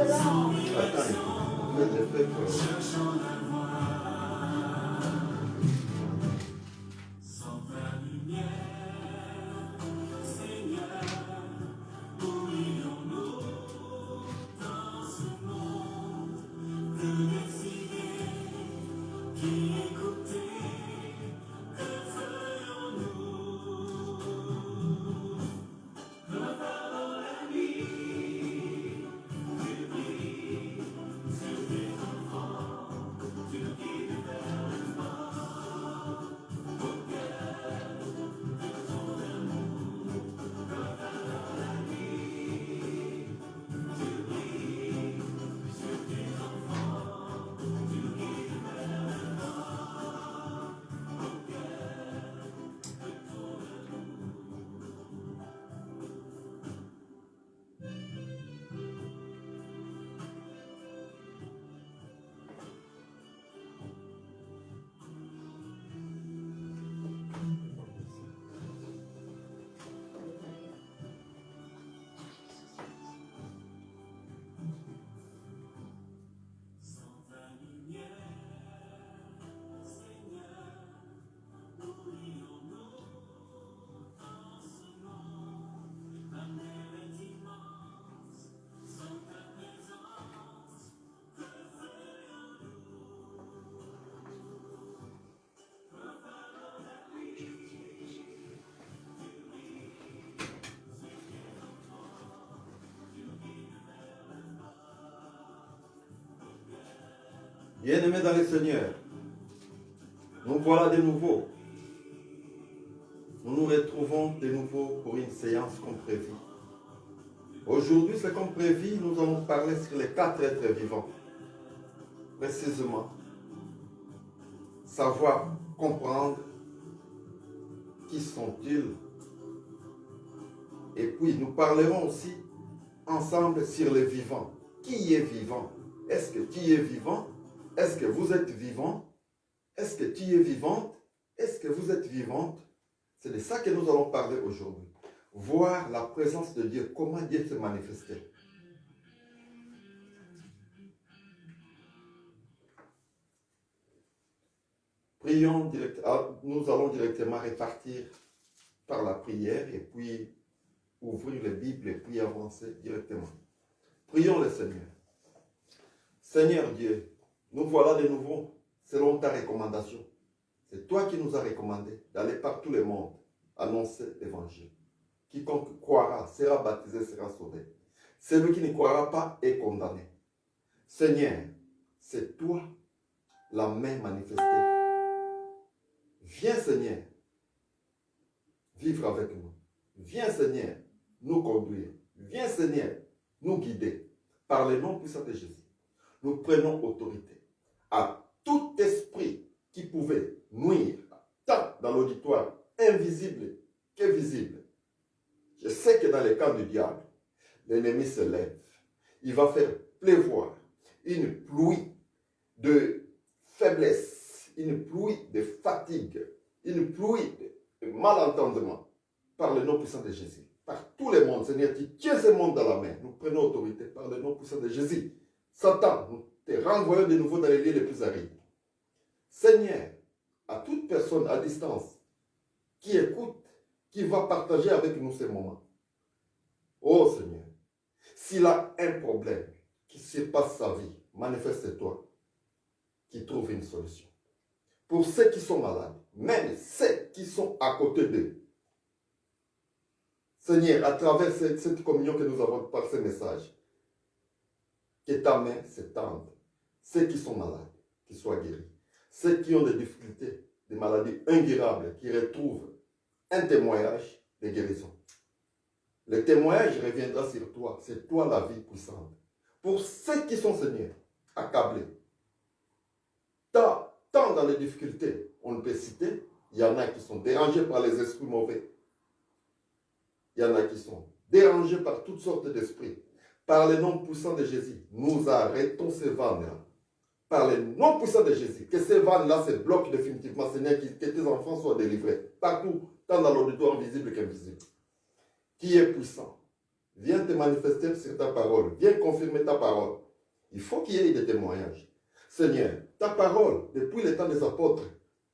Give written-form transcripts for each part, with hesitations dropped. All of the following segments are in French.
Attends, écoute. Je fais Bien-aimés dans le Seigneur, nous voilà de nouveau. Nous nous retrouvons de nouveau pour une séance comme prévu. Aujourd'hui, c'est comme prévu, nous allons parler sur les 4 êtres vivants. Précisément, savoir comprendre qui sont-ils. Et puis, nous parlerons aussi ensemble sur les vivants. Qui est vivant? Est-ce que tu es vivant? Est-ce que vous êtes vivant? Est-ce que tu es vivante? Est-ce que vous êtes vivante? C'est de ça que nous allons parler aujourd'hui. Voir la présence de Dieu, comment Dieu se manifestait. Prions nous allons directement répartir par la prière et puis ouvrir les Bibles et puis avancer directement. Prions le Seigneur. Seigneur Dieu, nous voilà de nouveau selon ta recommandation. C'est toi qui nous as recommandé d'aller par tout le monde annoncer l'évangile. Quiconque croira sera baptisé, sera sauvé. Celui qui ne croira pas est condamné. Seigneur, c'est toi la main manifestée. Viens Seigneur, vivre avec nous. Viens Seigneur, nous conduire. Viens Seigneur, nous guider. Par le nom puissant de Jésus, nous prenons autorité à tout esprit qui pouvait nuire, tant dans l'auditoire invisible que visible. Je sais que dans le camp du diable, l'ennemi se lève. Il va faire pleuvoir une pluie de faiblesse, une pluie de fatigue, une pluie de malentendement par le nom puissant de Jésus. Par tout le monde, Seigneur, tu tiens ce monde dans la main. Nous prenons autorité par le nom puissant de Jésus. Satan, nous te renvoyons de nouveau dans les lieux les plus arides. Seigneur, à toute personne à distance qui écoute, qui va partager avec nous ces moments. Oh Seigneur, s'il a un problème qui surpasse sa vie, manifeste-toi, qui trouve une solution. Pour ceux qui sont malades, même ceux qui sont à côté d'eux, Seigneur, à travers cette communion que nous avons par ce message, que ta main s'étende. Ceux qui sont malades, qui soient guéris. Ceux qui ont des difficultés, des maladies incurables, qui retrouvent un témoignage de guérison. Le témoignage reviendra sur toi. C'est toi la vie puissante. Pour ceux qui sont, Seigneur, accablés, tant dans les difficultés, on ne peut citer, il y en a qui sont dérangés par les esprits mauvais. Il y en a qui sont dérangés par toutes sortes d'esprits. Par le nom puissant de Jésus, nous arrêtons ces vannes-là. Par le nom puissant de Jésus, que ces vannes-là se bloquent définitivement, Seigneur, que tes enfants soient délivrés. Partout, tant dans l'auditoire visible qu'invisible. Qui est puissant, viens te manifester sur ta parole, viens confirmer ta parole. Il faut qu'il y ait des témoignages. Seigneur, ta parole, depuis le temps des apôtres,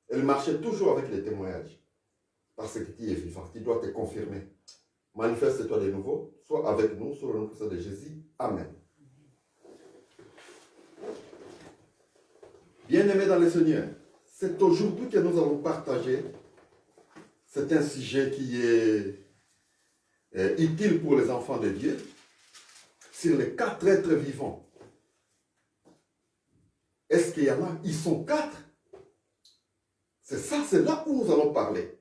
elle marchait toujours avec les témoignages. Parce que tu es vivant, tu dois te confirmer. Manifeste-toi de nouveau, sois avec nous, sur le nom puissant de Jésus. Amen. Bien-aimés dans le Seigneur, c'est aujourd'hui que nous allons partager. C'est un sujet qui est utile pour les enfants de Dieu, sur les 4 êtres vivants. Est-ce qu'il y en a? Ils sont 4. C'est ça, c'est là où nous allons parler.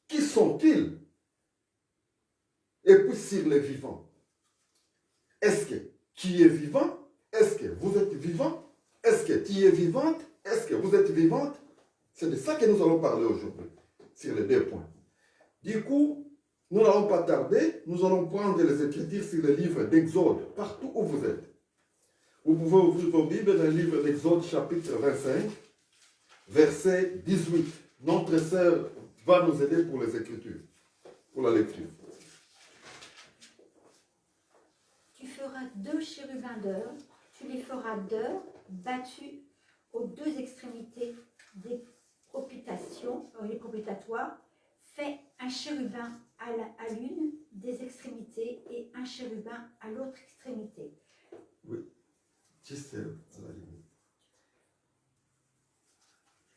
Qui sont-ils? Et puis sur les vivants. Est-ce que tu es vivant? Est-ce que vous êtes vivant? Est-ce que tu es vivante? Est-ce que vous êtes vivante? C'est de ça que nous allons parler aujourd'hui, sur les 2 points. Du coup, nous n'allons pas tarder, nous allons prendre les Écritures sur le livre d'Exode, partout où vous êtes. Vous pouvez ouvrir vos Bibles dans le livre d'Exode, chapitre 25, verset 18. Notre sœur va nous aider pour les Écritures, pour la lecture. Tu feras 2 chérubins d'or, tu les feras d'or, battus aux 2 extrémités des propitiatoires. Fais un chérubin à l'une des extrémités et un chérubin à l'autre extrémité. Oui, juste à la limite.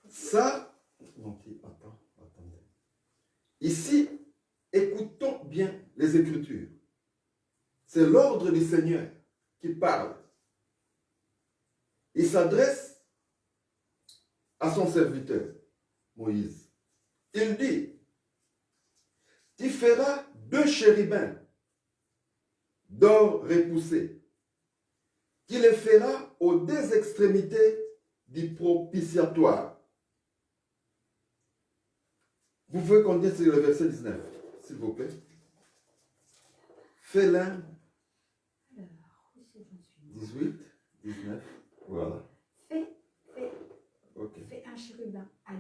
Ça, non, attendez. Ici, écoutons bien les Écritures. C'est l'ordre du Seigneur qui parle. Il s'adresse à son serviteur, Moïse. Il dit, tu feras 2 chérubins d'or repoussé. Tu les feras aux 2 extrémités du propitiatoire. Vous pouvez compter sur le verset 19, s'il vous plaît. Fais l'un. 18, 19, voilà. Fais un chérubin à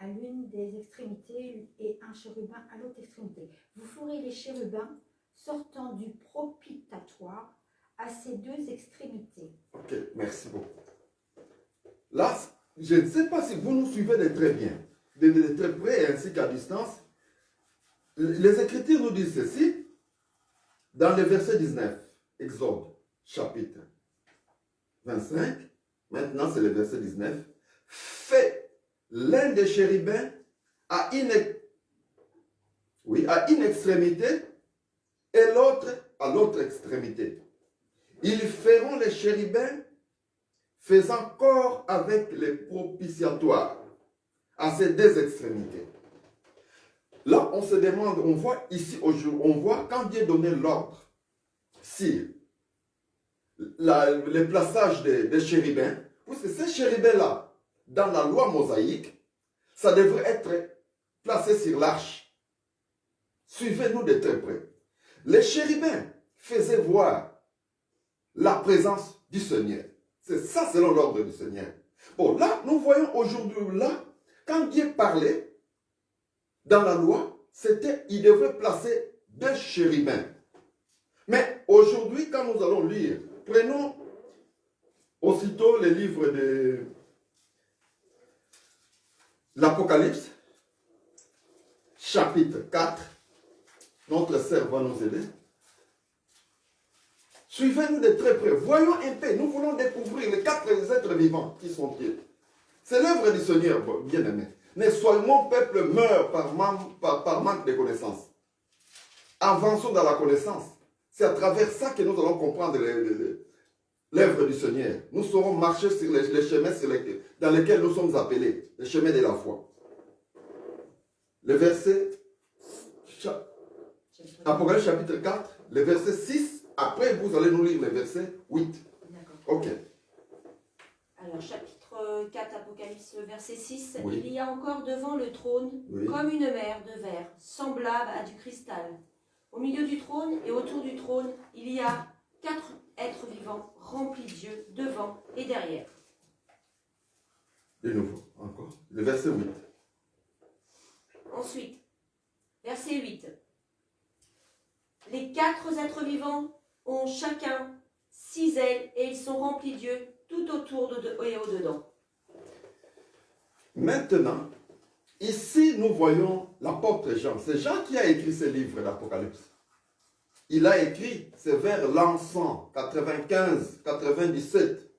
l'une des extrémités et un chérubin à l'autre extrémité. Vous ferez les chérubins sortant du propitiatoire à ces 2 extrémités. Ok, merci beaucoup. Là, je ne sais pas si vous nous suivez de très bien, de très près ainsi qu'à distance. Les Écritures nous disent ceci, dans le verset 19, Exode, chapitre 25, maintenant c'est le verset 19, fais l'un des chérubins à une extrémité et l'autre à l'autre extrémité. Ils feront les chérubins faisant corps avec les propitiatoires à ces 2 extrémités. Là, on se demande, on voit ici aujourd'hui, on voit quand Dieu donnait l'ordre sur le plaçage des chérubins, parce que ces chérubins-là, dans la loi mosaïque, ça devrait être placé sur l'arche. Suivez-nous de très près. Les chérubins faisaient voir la présence du Seigneur. C'est ça selon l'ordre du Seigneur. Bon, là, nous voyons aujourd'hui, là, quand Dieu parlait dans la loi, c'était, il devrait placer 2 chérubins. Mais aujourd'hui, quand nous allons lire, prenons aussitôt le livre de l'Apocalypse, chapitre 4. Notre sœur va nous aider. Suivez-nous de très près. Voyons un peu. Nous voulons découvrir les 4 êtres vivants qui sont-ils. C'est l'œuvre du Seigneur, bien-aimé. Ne soyons, mon peuple meurt par manque de connaissances. Avançons dans la connaissance. C'est à travers ça que nous allons comprendre l'œuvre du Seigneur. Nous saurons marcher sur les chemins dans lesquels nous sommes appelés, les chemins de la foi. Le verset, Apocalypse chapitre 4, le verset 6, après vous allez nous lire le verset 8. D'accord. Ok. Alors, chapitre 4, Apocalypse, verset 6. Oui. Il y a encore devant le trône, Oui. comme une mer de verre, semblable à du cristal. Au milieu du trône et autour du trône, il y a 4 êtres vivants remplis d'yeux, devant et derrière. De nouveau, encore. Le verset 8. Ensuite, verset 8. Les 4 êtres vivants ont chacun 6 ailes et ils sont remplis d'yeux tout autour et au-dedans. Maintenant, ici, nous voyons l'apôtre Jean. C'est Jean qui a écrit ce livre d'Apocalypse. Il a écrit, c'est vers l'an 100, 95, 97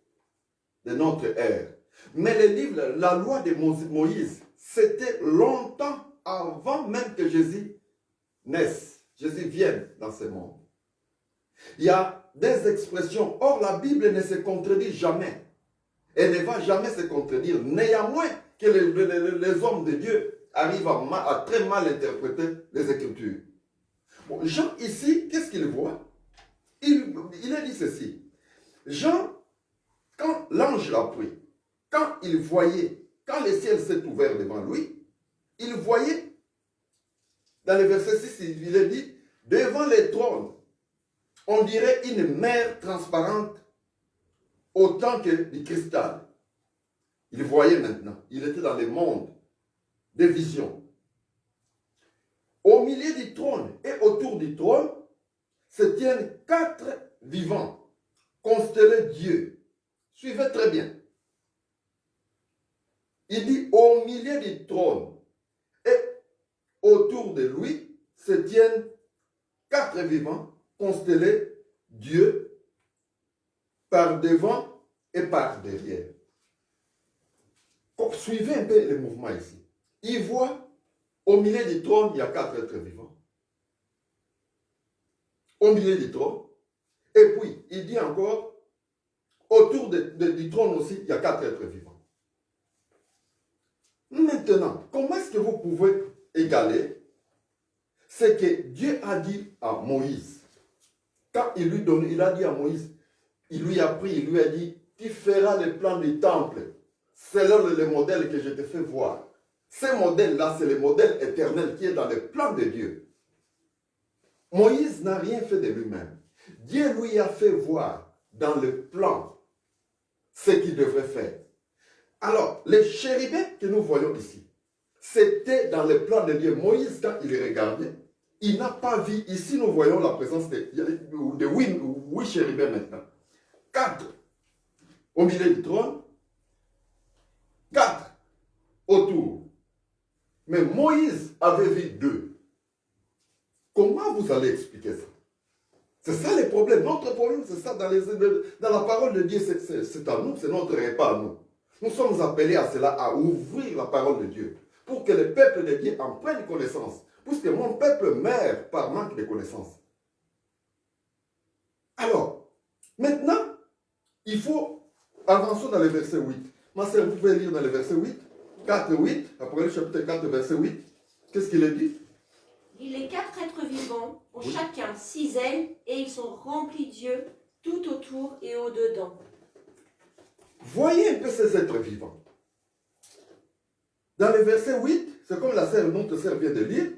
de notre ère. Mais le livre, la loi de Moïse, c'était longtemps avant même que Jésus naisse, Jésus vienne dans ce monde. Il y a des expressions, or la Bible ne se contredit jamais. Elle ne va jamais se contredire. Néanmoins que les hommes de Dieu arrivent à très mal interpréter les Écritures. Bon, Jean ici, qu'est-ce qu'il voit? Il a dit ceci. Jean, quand l'ange l'a pris, quand il voyait, quand le ciel s'est ouvert devant lui, il voyait, dans le verset 6, il est dit, devant les trônes, on dirait une mer transparente autant que du cristal. Il voyait maintenant, il était dans le monde des visions. Au milieu du trône et autour du trône se tiennent 4 vivants, constellés Dieu. Suivez très bien. Il dit au milieu du trône et autour de lui se tiennent 4 vivants, constellés Dieu, par devant et par derrière. Suivez un peu le mouvement ici. Il voit au milieu du trône, il y a 4 êtres vivants. Au milieu du trône. Et puis, il dit encore, autour du trône aussi, il y a 4 êtres vivants. Maintenant, comment est-ce que vous pouvez égaler ce que Dieu a dit à Moïse? Quand il lui donne, il a dit à Moïse, il lui a pris, il lui a dit, tu feras le plan du temple selon le modèle que je te fais voir. Ce modèle-là, c'est le modèle éternel qui est dans le plan de Dieu. Moïse n'a rien fait de lui-même. Dieu lui a fait voir dans le plan ce qu'il devrait faire. Alors, les chérubins que nous voyons ici, c'était dans le plan de Dieu. Moïse, quand il regardait, il n'a pas vu. Ici, nous voyons la présence de 8 chérubins maintenant. 4 au milieu du trône, 4 autour. Mais Moïse avait vu 2. Comment vous allez expliquer ça? C'est ça le problème. Notre problème, c'est ça. Dans la parole de Dieu, c'est à nous, c'est notre repas à nous. Nous sommes appelés à cela, à ouvrir la parole de Dieu, pour que le peuple de Dieu en prenne connaissance. Puisque mon peuple meurt par manque de connaissance. Alors, maintenant, il faut avancer dans le verset 8. Ma sœur, vous pouvez lire dans le verset 8, 4, 8, après le chapitre 4, verset 8. Qu'est-ce qu'il est dit? Les 4 êtres vivants ont chacun 6 ailes et ils sont remplis d'yeux tout autour et au-dedans. Voyez un peu ces êtres vivants. Dans le verset 8, c'est comme la sœur, notre sœur vient de lire,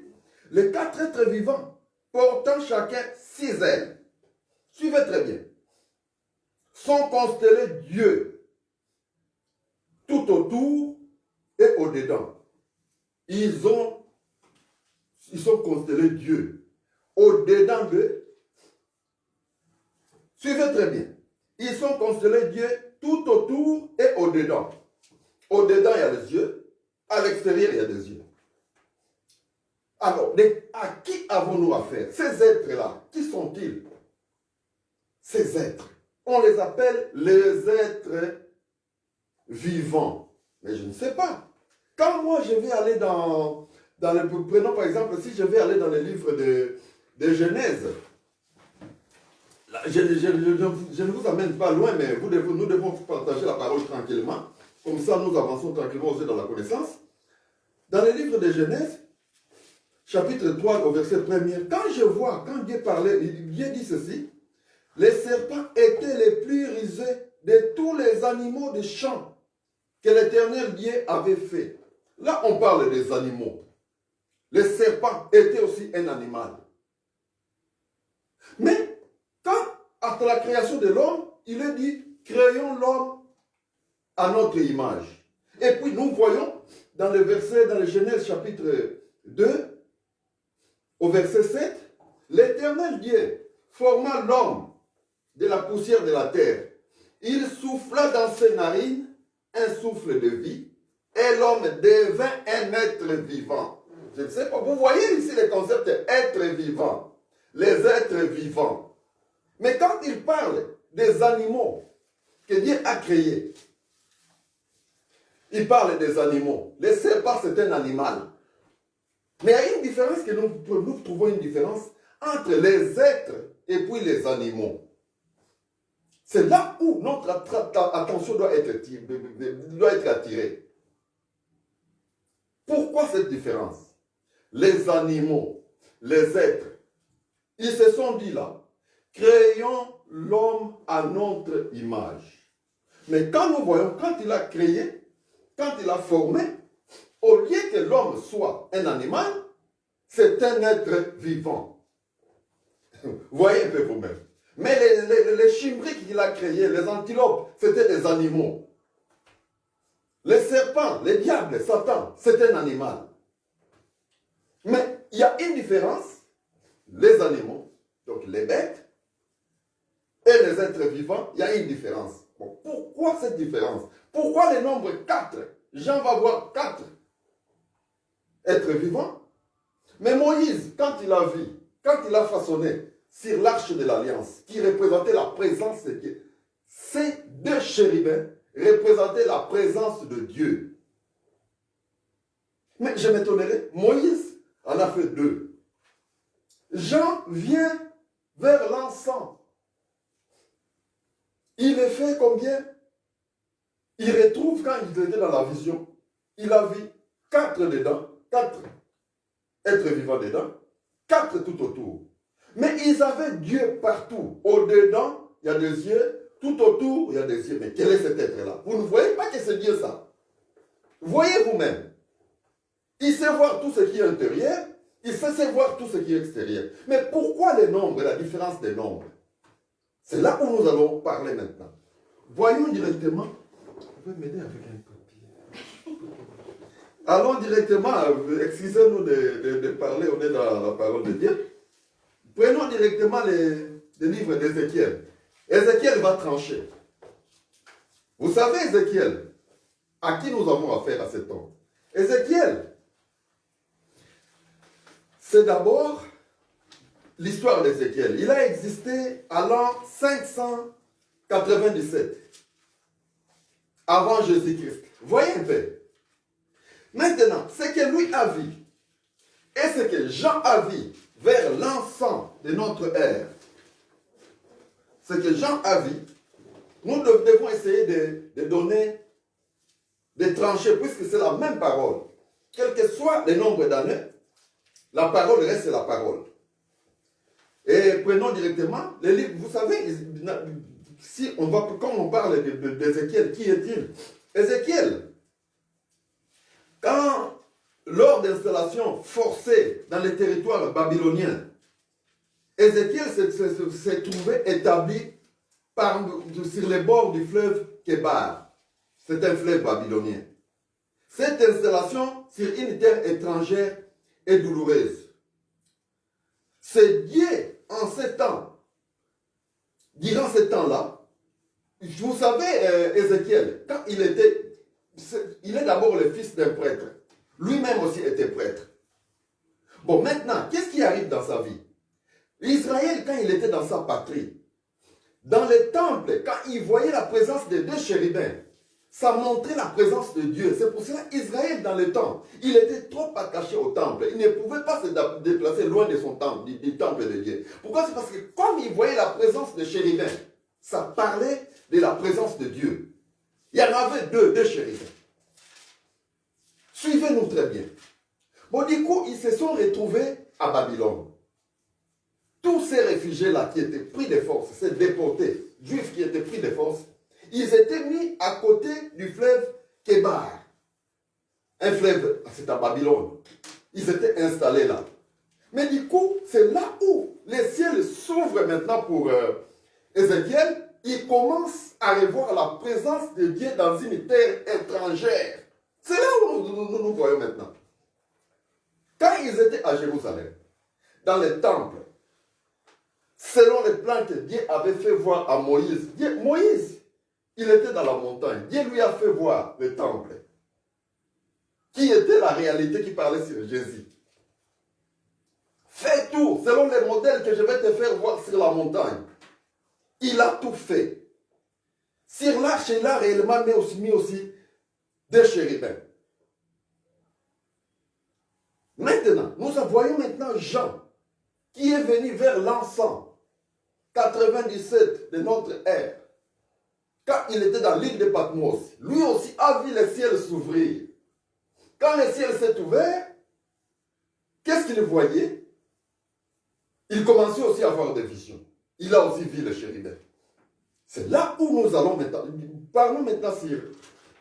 les 4 êtres vivants portant chacun 6 ailes. Suivez très bien. Sont constellés Dieu tout autour et au-dedans. Ils sont constellés Dieu au-dedans d'eux. Suivez très bien. Ils sont constellés Dieu tout autour et au-dedans. Au-dedans, il y a les yeux. À l'extérieur, il y a des yeux. Alors, à qui avons-nous affaire? Ces êtres-là, qui sont-ils? Ces êtres, on les appelle les êtres vivants. Mais je ne sais pas. Quand moi, je vais aller prenons par exemple, si je vais aller dans les livres de Genèse, je ne vous amène pas loin, mais nous devons partager la parole tranquillement. Comme ça, nous avançons tranquillement aussi dans la connaissance. Dans les livres de Genèse, chapitre 3, au verset 1er, quand Dieu parlait, Dieu dit ceci, les serpents étaient les plus rusés de tous les animaux des champs que l'Éternel Dieu avait fait. Là, on parle des animaux. Les serpents étaient aussi un animal. Mais, quand, après la création de l'homme, il est dit, créons l'homme à notre image. Et puis, nous voyons dans le Genèse chapitre 2, au verset 7, l'Éternel Dieu forma l'homme de la poussière de la terre. Il souffla dans ses narines un souffle de vie et l'homme devint un être vivant. Je ne sais pas, vous voyez ici le concept être vivant, les êtres vivants. Mais quand il parle des animaux que Dieu a créés, il parle des animaux. Le serpent, c'est un animal. Mais il y a une différence que nous trouvons une différence entre les êtres et puis les animaux. C'est là où notre attention doit être attirée. Pourquoi cette différence? Les animaux, les êtres, ils se sont dit là, créons l'homme à notre image. Mais quand nous voyons, quand il a créé, quand il a formé, au lieu que l'homme soit un animal, c'est un être vivant. Voyez un peu vous-même. Mais les chimériques qu'il a créés, les antilopes, c'était des animaux. Les serpents, les diables, Satan, c'est un animal. Mais il y a une différence. Les animaux, donc les bêtes, et les êtres vivants, il y a une différence. Bon, pourquoi cette différence? Pourquoi le nombre 4? Jean va voir 4 êtres vivants. Mais Moïse, quand il a vu, quand il a façonné sur l'arche de l'alliance, qui représentait la présence de Dieu, ces deux chérubins représentaient la présence de Dieu. Mais je m'étonnerais, Moïse en a fait 2. Jean vient vers l'encens. Il est fait combien? Il retrouve quand il était dans la vision, il a vu 4 dedans, 4 êtres vivants dedans, 4 tout autour. Mais ils avaient Dieu partout. Au-dedans, il y a des yeux, tout autour, il y a des yeux. Mais quel est cet être-là? Vous ne voyez pas que c'est Dieu ça. Voyez vous-même. Il sait voir tout ce qui est intérieur, il sait voir tout ce qui est extérieur. Mais pourquoi les nombres, la différence des nombres? C'est là où nous allons parler maintenant. Voyons directement. Vous pouvez m'aider avec un papier. Allons directement, excusez-nous de parler, on est dans la parole de Dieu. Prenons directement les livres d'Ézéchiel. Ézéchiel va trancher. Vous savez, Ézéchiel, à qui nous avons affaire à cet homme? Ézéchiel, c'est d'abord l'histoire d'Ézéchiel. Il a existé à l'an 597, avant Jésus-Christ. Voyez un peu. Maintenant, ce que lui a vu, et ce que Jean a vu vers l'ensemble de notre ère, ce que Jean a vu, nous devons essayer de donner, de trancher, puisque c'est la même parole. Quel que soit le nombre d'années, la parole reste la parole. Et prenons directement les livres. Vous savez, si on va, quand on parle d'Ézéchiel, qui est-il? Ézéchiel, lors d'installation forcée dans les territoires babyloniens, Ézéchiel s'est trouvé établi sur les bords du fleuve Kébar. C'est un fleuve babylonien. Cette installation sur une terre étrangère est douloureuse. C'est Dieu, en ces temps, durant ces temps-là, vous savez, Ézéchiel, quand il est d'abord le fils d'un prêtre. Lui-même aussi était prêtre. Bon, maintenant, qu'est-ce qui arrive dans sa vie? Israël, quand il était dans sa patrie, dans le temple, quand il voyait la présence des 2 chérubins, ça montrait la présence de Dieu. C'est pour cela qu'Israël, dans le temps, il était trop attaché au temple. Il ne pouvait pas se déplacer loin de son temple, du temple de Dieu. Pourquoi? C'est parce que comme il voyait la présence des chérubins, ça parlait de la présence de Dieu. Il y en avait 2 chérubins. Suivez-nous très bien. Bon, du coup, ils se sont retrouvés à Babylone. Tous ces réfugiés-là qui étaient pris de force, ces déportés, juifs qui étaient pris de force, ils étaient mis à côté du fleuve Kébar. Un fleuve, c'est à Babylone. Ils étaient installés là. Mais du coup, c'est là où les ciels s'ouvrent maintenant pour Ézéchiel. Il commence à revoir la présence de Dieu dans une terre étrangère. C'est là où nous voyons maintenant. Quand ils étaient à Jérusalem, dans le temple, selon les plans que Dieu avait fait voir à Moïse. Moïse, il était dans la montagne. Dieu lui a fait voir le temple, qui était la réalité qui parlait sur Jésus. Fais tout selon les modèles que je vais te faire voir sur la montagne. Il a tout fait. Sur l'arche, il a réellement mis aussi des chérubins. Maintenant, nous voyons maintenant Jean, qui est venu vers l'an 197 de notre ère. Quand il était dans l'île de Patmos, lui aussi a vu le ciel s'ouvrir. Quand le ciel s'est ouvert, qu'est-ce qu'il voyait? Il commençait aussi à avoir des visions. Il a aussi vu le chérubin. C'est là où nous allons maintenant. Parlons maintenant sur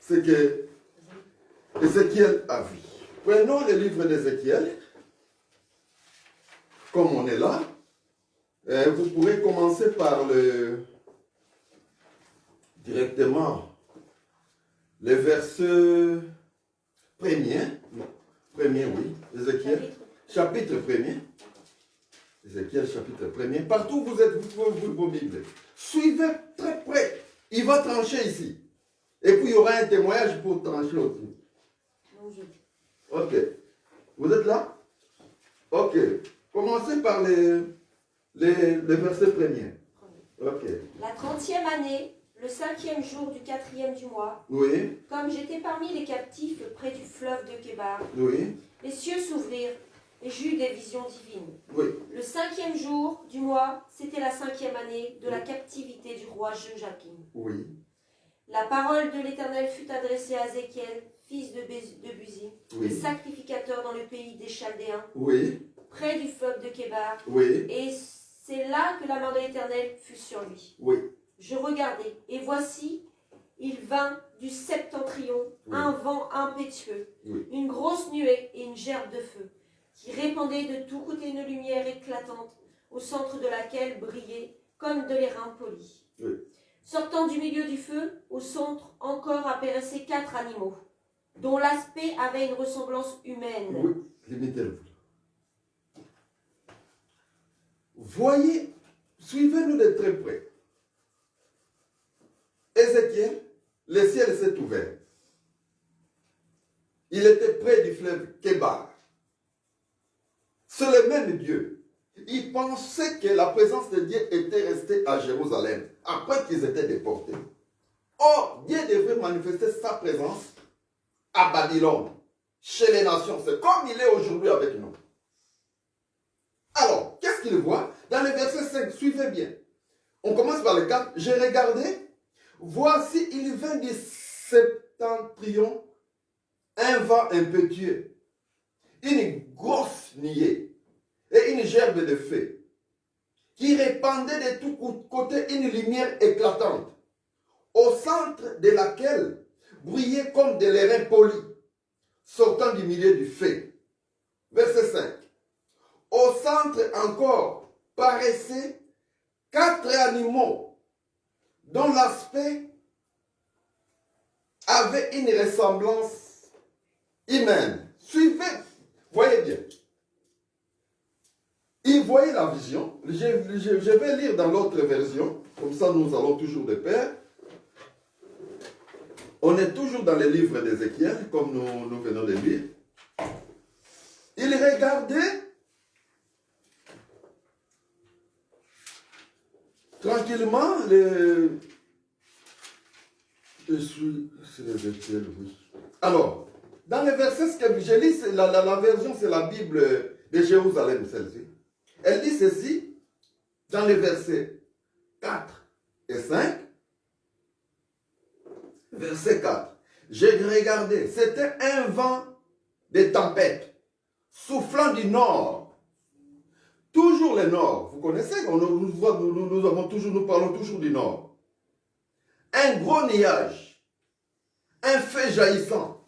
ce que Ézéchiel a vu. Prenons le livre d'Ézéchiel. Comme on est là, vous pourrez commencer par directement le verset premier. Non, premier, oui. Ézéchiel, chapitre premier. Ézéchiel, chapitre premier. Partout où vous êtes, vous pouvez vos Bibles. Suivez très près. Il va trancher ici. Et puis il y aura un témoignage pour trancher aussi. Ok. Vous êtes là? Ok. Commencez par les versets premiers. Ok. La 30e année, le 5e jour du 4e du mois, Oui. comme j'étais parmi les captifs près du fleuve de Kébar, Oui. les cieux s'ouvrirent et j'eus des visions divines. Oui. Le 5e jour du mois, c'était la 5e année de la captivité du roi Joachim. Oui. La parole de l'Éternel fut adressée à Ézéchiel, fils de Buzi, Oui. sacrificateur dans le pays des Chaldéens, Oui. près du fleuve de Kébar. Oui. Et c'est là que la main de l'Éternel fut sur lui. Oui. Je regardai, et voici, il vint du septentrion, Oui. un vent impétueux, Oui. une grosse nuée et une gerbe de feu, qui répandait de tous côtés une lumière éclatante, au centre de laquelle brillait comme de l'airain poli. Oui. Sortant du milieu du feu, au centre encore apparaissaient 4 animaux, dont l'aspect avait une ressemblance humaine. Oui. Limitez-le. Voyez, suivez-nous de très près. Ézéchiel, le ciel s'est ouvert. Il était près du fleuve Kébar. C'est le même Dieu. Il pensait que la présence de Dieu était restée à Jérusalem après qu'ils étaient déportés. Or, Dieu devait manifester sa présence à Babylone, chez les nations. C'est comme il est aujourd'hui avec nous. Alors, qu'est-ce qu'il voit? Dans le verset 5, suivez bien. On commence par le 4. J'ai regardé. Voici, il vint du septentrion un vent impétueux, une grosse nuée et une gerbe de feu qui répandait de tous côtés une lumière éclatante, au centre de laquelle brillait comme de l'airain poli, sortant du milieu du feu. Verset 5. Au centre encore paraissaient 4 animaux dont l'aspect avait une ressemblance humaine. Suivez, voyez bien. Il voyait la vision. Je vais lire dans l'autre version, comme ça nous allons toujours de pair. On est toujours dans le livre d'Ézéchiel, comme nous venons de lire. Il regardait tranquillement c'est Ézéchiel, oui. Alors, dans le verset, ce que je lis, la version, c'est la Bible de Jérusalem, celle-ci. Elle dit ceci, dans les versets 4 et 5. Verset 4. J'ai regardé, c'était un vent de tempête, soufflant du nord. Toujours le nord. Vous connaissez, nous parlons toujours du nord. Un gros nuage, un feu jaillissant,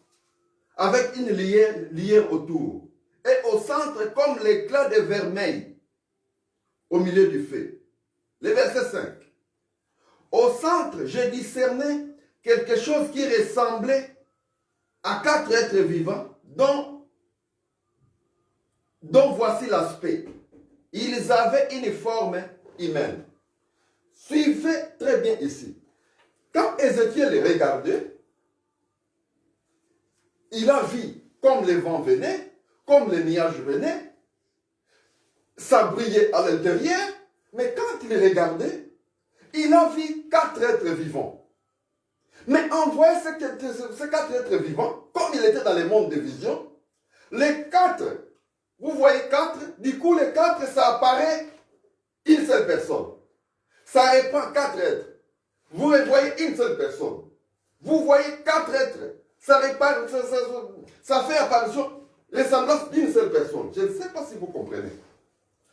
avec une lumière autour. Et au centre, comme l'éclat de vermeil, au milieu du feu. Le verset 5. Au centre, je discernais quelque chose qui ressemblait à 4 êtres vivants, dont voici l'aspect. Ils avaient une forme humaine. Suivez très bien ici. Quand Ézéchiel est regardé, il a vu comme les vents venaient, comme les nuages venaient, ça brillait à l'intérieur, mais quand il regardait, il a vu 4 êtres vivants. Mais en voyant ces 4 êtres vivants, comme il était dans le monde de vision, les 4, vous voyez 4, du coup les 4, ça apparaît une seule personne. Ça répand 4 êtres. Vous voyez une seule personne. Vous voyez 4 êtres. Ça fait apparition, ressemblance d'une seule personne. Je ne sais pas si vous comprenez.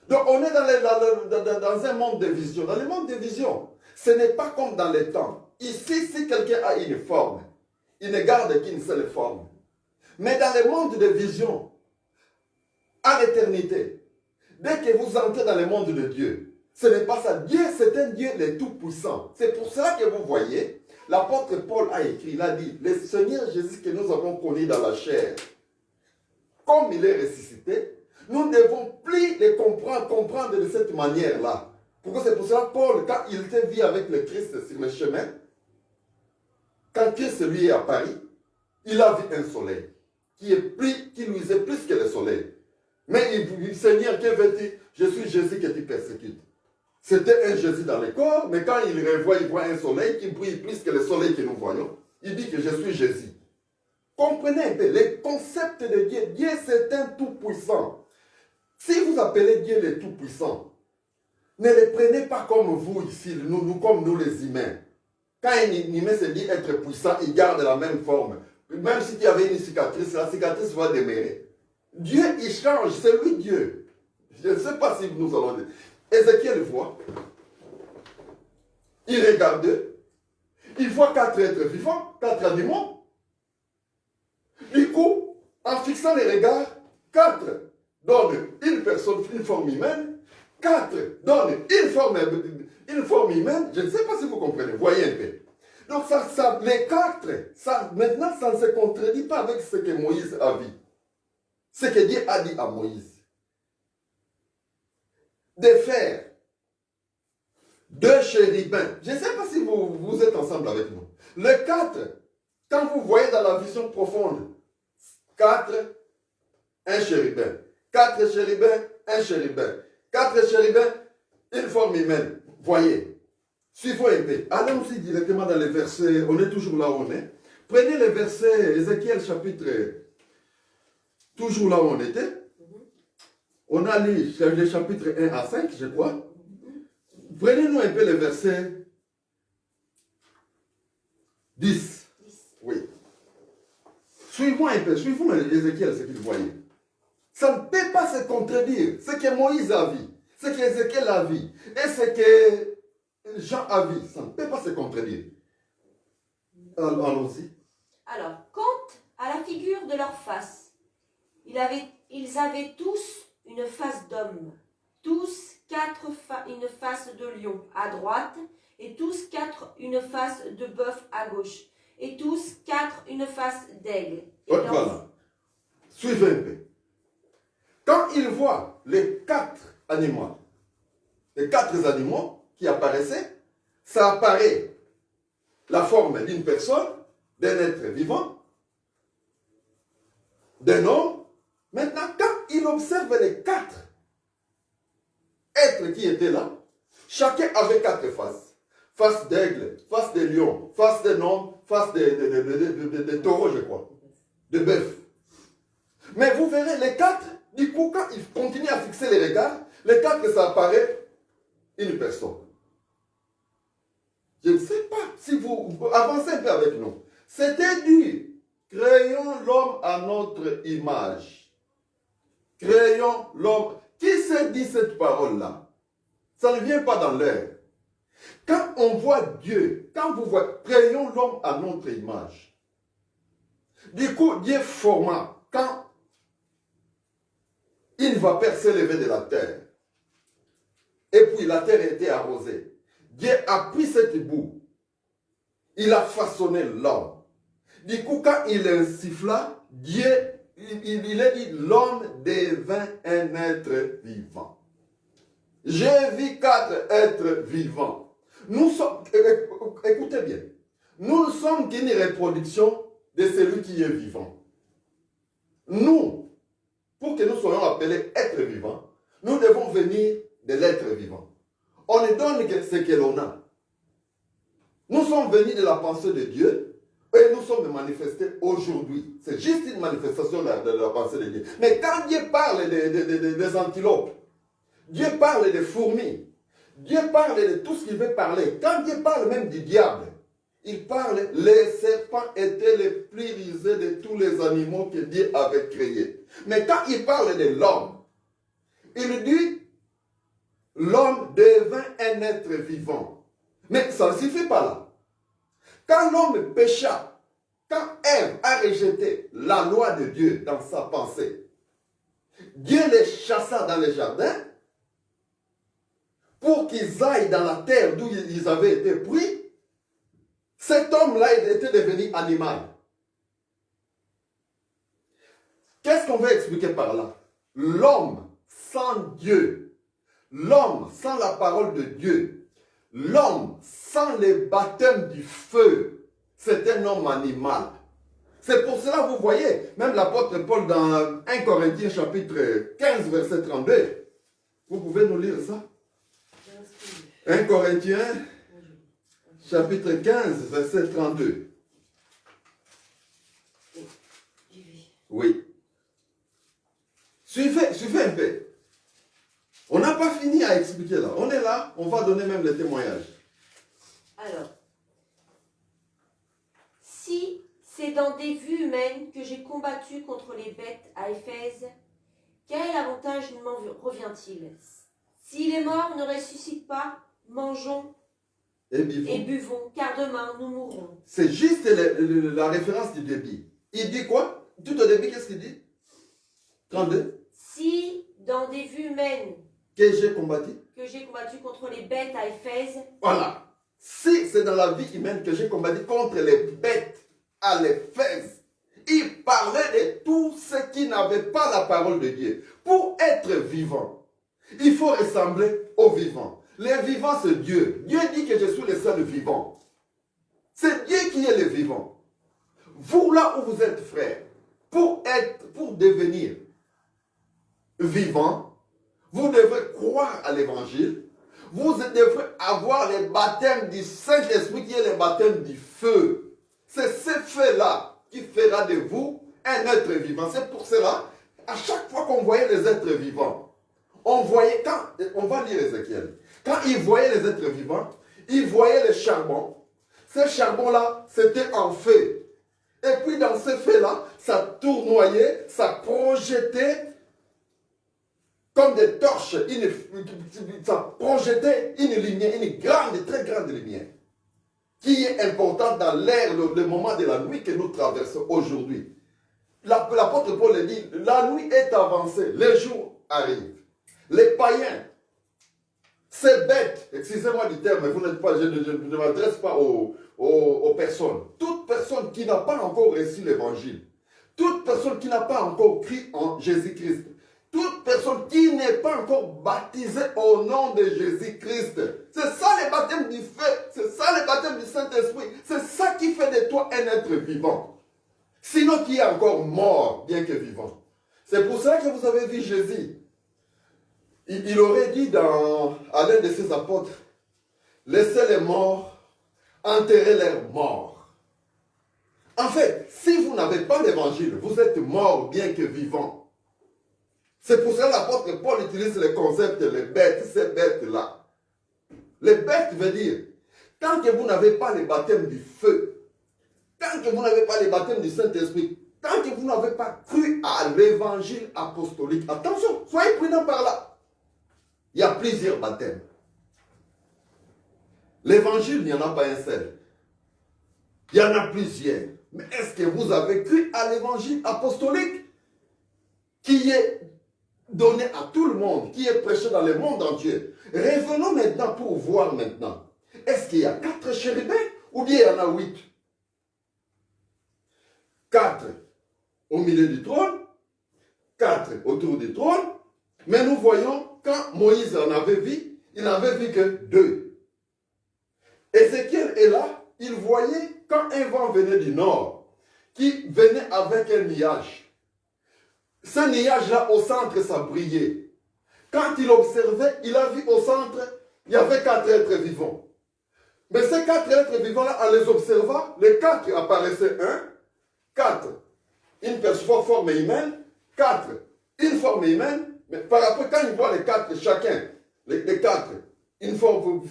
Donc on est dans un monde de vision. Dans le monde de vision, ce n'est pas comme dans les temps. Ici, si quelqu'un a une forme, il ne garde qu'une seule forme. Mais dans le monde de vision, à l'éternité, dès que vous entrez dans le monde de Dieu, ce n'est pas ça. Dieu, c'est un Dieu le Tout-Puissant. C'est pour cela que vous voyez, l'apôtre Paul a écrit, il a dit, le Seigneur Jésus que nous avons connu dans la chair, comme il est ressuscité, nous ne devons plus le comprendre de cette manière-là. Pourquoi? C'est pour cela que Paul, quand il était vu avec le Christ sur le chemin, quand Christ lui est apparu, il a vu un soleil qui luisait plus que le soleil. Mais il dit, Seigneur, que veux-tu? Je suis Jésus que tu persécutes. C'était un Jésus dans le corps, mais quand il revoit, il voit un soleil qui brille plus que le soleil que nous voyons. Il dit que je suis Jésus. Comprenez un peu, le concept de Dieu. Dieu, c'est un tout-puissant. Si vous appelez Dieu le tout-puissant, ne le prenez pas comme vous ici, comme nous les humains. Quand un humain se dit être puissant, il garde la même forme. Même si tu avais une cicatrice, la cicatrice va demeurer. Dieu, il change, c'est lui Dieu. Je ne sais pas si nous allons dire. Ézéchiel voit, il regarde, il voit 4 êtres vivants, 4 animaux. Du coup, en fixant les regards, 4 donnent une personne, une forme humaine, 4 donnent une forme humaine. Je ne sais pas si vous comprenez, voyez un peu. Donc les 4, maintenant ça ne se contredit pas avec ce que Moïse a vu. Ce que Dieu a dit à Moïse. De faire 2 chérubins. Je ne sais pas si vous êtes ensemble avec nous. Le 4, quand vous voyez dans la vision profonde, 4, un chérubin. 4 chérubins, un chérubin. 4 chérubins, une forme humaine. Voyez. Suivons un peu. Allons-y directement dans les versets. On est toujours là où on est. Prenez les versets, Ézéchiel chapitre, toujours là où on était. On a lu les chapitres 1 à 5, je crois. Prenez-nous un peu les versets 10. Oui. Suivons un peu, suivons Ézéchiel, ce qu'il voyait. Ça ne peut pas se contredire. Ce que Moïse a vu, ce que Ézéchiel a vu, et ce que Jean a vu, ça ne peut pas se contredire. Allons-y. Alors, quant à la figure de leur face, ils avaient tous une face d'homme, tous 4 une face de lion à droite, et tous 4 une face de bœuf à gauche, et tous 4 une face d'aigle. Voilà. Suivez un peu. Quand il voit les 4 animaux qui apparaissaient, ça apparaît la forme d'une personne, d'un être vivant, d'un homme. Maintenant, quand il observe les 4 êtres qui étaient là, chacun avait 4 faces. Face d'aigle, face de lion, face d'un homme, face de taureau, je crois. De bœuf. Mais vous verrez, les 4, du coup, quand il continue à fixer les regards, les 4, ça apparaît une personne. Je ne sais pas si vous avancez un peu avec nous. C'était dit, créons l'homme à notre image. Créons l'homme. Qui s'est dit cette parole-là? Ça ne vient pas dans l'air. Quand on voit Dieu, quand vous voyez, créons l'homme à notre image. Du coup, Dieu forma, quand une vapeur s'est levée de la terre, et puis la terre était arrosée, Dieu a pris cette boue, il a façonné l'homme. Du coup, quand il insuffla, Dieu, il a dit, l'homme devint un être vivant. J'ai vu 4 êtres vivants. Nous sommes, écoutez bien, nous ne sommes qu'une reproduction de celui qui est vivant. Nous, pour que nous soyons appelés êtres vivants, nous devons venir de l'être vivant. On ne donne que ce que l'on a. Nous sommes venus de la pensée de Dieu et nous sommes manifestés aujourd'hui. C'est juste une manifestation de la pensée de Dieu. Mais quand Dieu parle des antilopes, Dieu parle des fourmis, Dieu parle de tout ce qu'il veut parler. Quand Dieu parle même du diable, il parle, les serpents étaient les plus rusés de tous les animaux que Dieu avait créés. Mais quand il parle de l'homme, il dit, l'homme devint un être vivant. Mais ça ne suffit pas là. Quand l'homme pécha, quand Ève a rejeté la loi de Dieu dans sa pensée, Dieu les chassa dans les jardins pour qu'ils aillent dans la terre d'où ils avaient été pris. Cet homme-là était devenu animal. Qu'est-ce qu'on veut expliquer par là? L'homme sans Dieu, l'homme sans la parole de Dieu, l'homme sans le baptême du feu, c'est un homme animal. C'est pour cela, vous voyez, même l'apôtre Paul dans 1 Corinthiens chapitre 15, verset 32, vous pouvez nous lire ça? 1 Corinthiens chapitre 15, verset 32. Oui. Suivez un peu. On n'a pas fini à expliquer là. On est là, on va donner même les témoignages. Alors, si c'est dans des vues humaines que j'ai combattu contre les bêtes à Éphèse, quel avantage m'en revient-il? Si les morts ne ressuscitent pas, mangeons et buvons, car demain nous mourrons. C'est juste la référence du débit. Il dit quoi? Tout au début, qu'est-ce qu'il dit? 32. Si dans des vues humaines que j'ai combattu contre les bêtes à Éphèse. Voilà. Si c'est dans la vie humaine que j'ai combattu contre les bêtes à l'Éphèse, il parlait de tous ceux qui n'avaient pas la parole de Dieu. Pour être vivant, il faut ressembler aux vivants. Les vivants, c'est Dieu. Dieu dit que je suis le seul vivant. C'est Dieu qui est le vivant. Vous, là où vous êtes, frères, pour devenir vivant, vous devez croire à l'évangile. Vous devrez avoir le baptême du Saint-Esprit qui est le baptême du feu. C'est ce feu-là qui fera de vous un être vivant. C'est pour cela, à chaque fois qu'on voyait les êtres vivants, on va lire Ézéchiel, quand ils voyaient les êtres vivants, ils voyaient le charbon. Ce charbon-là, c'était en feu. Et puis dans ce feu-là, ça tournoyait, ça projetait comme des torches, ça projetait une lumière, une grande, très grande lumière, qui est importante dans l'air, le moment de la nuit que nous traversons aujourd'hui. L'apôtre Paul le dit, la nuit est avancée, le jour arrive. Les païens, ces bêtes, excusez-moi du terme, vous n'êtes pas, je ne m'adresse pas aux personnes. Toute personne qui n'a pas encore reçu l'évangile, toute personne qui n'a pas encore cru en Jésus-Christ, toute personne qui n'est pas encore baptisée au nom de Jésus-Christ. C'est ça le baptême du feu. C'est ça le baptême du Saint-Esprit. C'est ça qui fait de toi un être vivant. Sinon, qui est encore mort, bien que vivant. C'est pour ça que vous avez vu Jésus. Il aurait dit à l'un de ses apôtres, laissez les morts enterrer leurs morts. En fait, si vous n'avez pas l'évangile, vous êtes mort bien que vivant. C'est pour ça que l'apôtre Paul utilise le concept des bêtes, ces bêtes-là. Les bêtes veut dire, tant que vous n'avez pas le baptême du feu, tant que vous n'avez pas le baptême du Saint-Esprit, tant que vous n'avez pas cru à l'évangile apostolique, attention, soyez prudents par là. Il y a plusieurs baptêmes. L'évangile, il n'y en a pas un seul. Il y en a plusieurs. Mais est-ce que vous avez cru à l'évangile apostolique qui est donné à tout le monde, qui est prêché dans le monde entier? Revenons maintenant pour voir maintenant. Est-ce qu'il y a 4 chérubins ou bien il y en a 8? 4 au milieu du trône, 4 autour du trône, mais nous voyons quand Moïse en avait vu, il n'avait vu que 2. Ézéchiel est là, il voyait quand un vent venait du nord, qui venait avec un nuage. Ce nuage-là, au centre, ça brillait. Quand il observait, il a vu au centre, il y avait 4 êtres vivants. Mais ces 4 êtres vivants-là, en les observant, les 4 apparaissaient 4. Une forme humaine, 4. Une forme humaine, mais par rapport, quand il voit les 4, chacun, les 4, une forme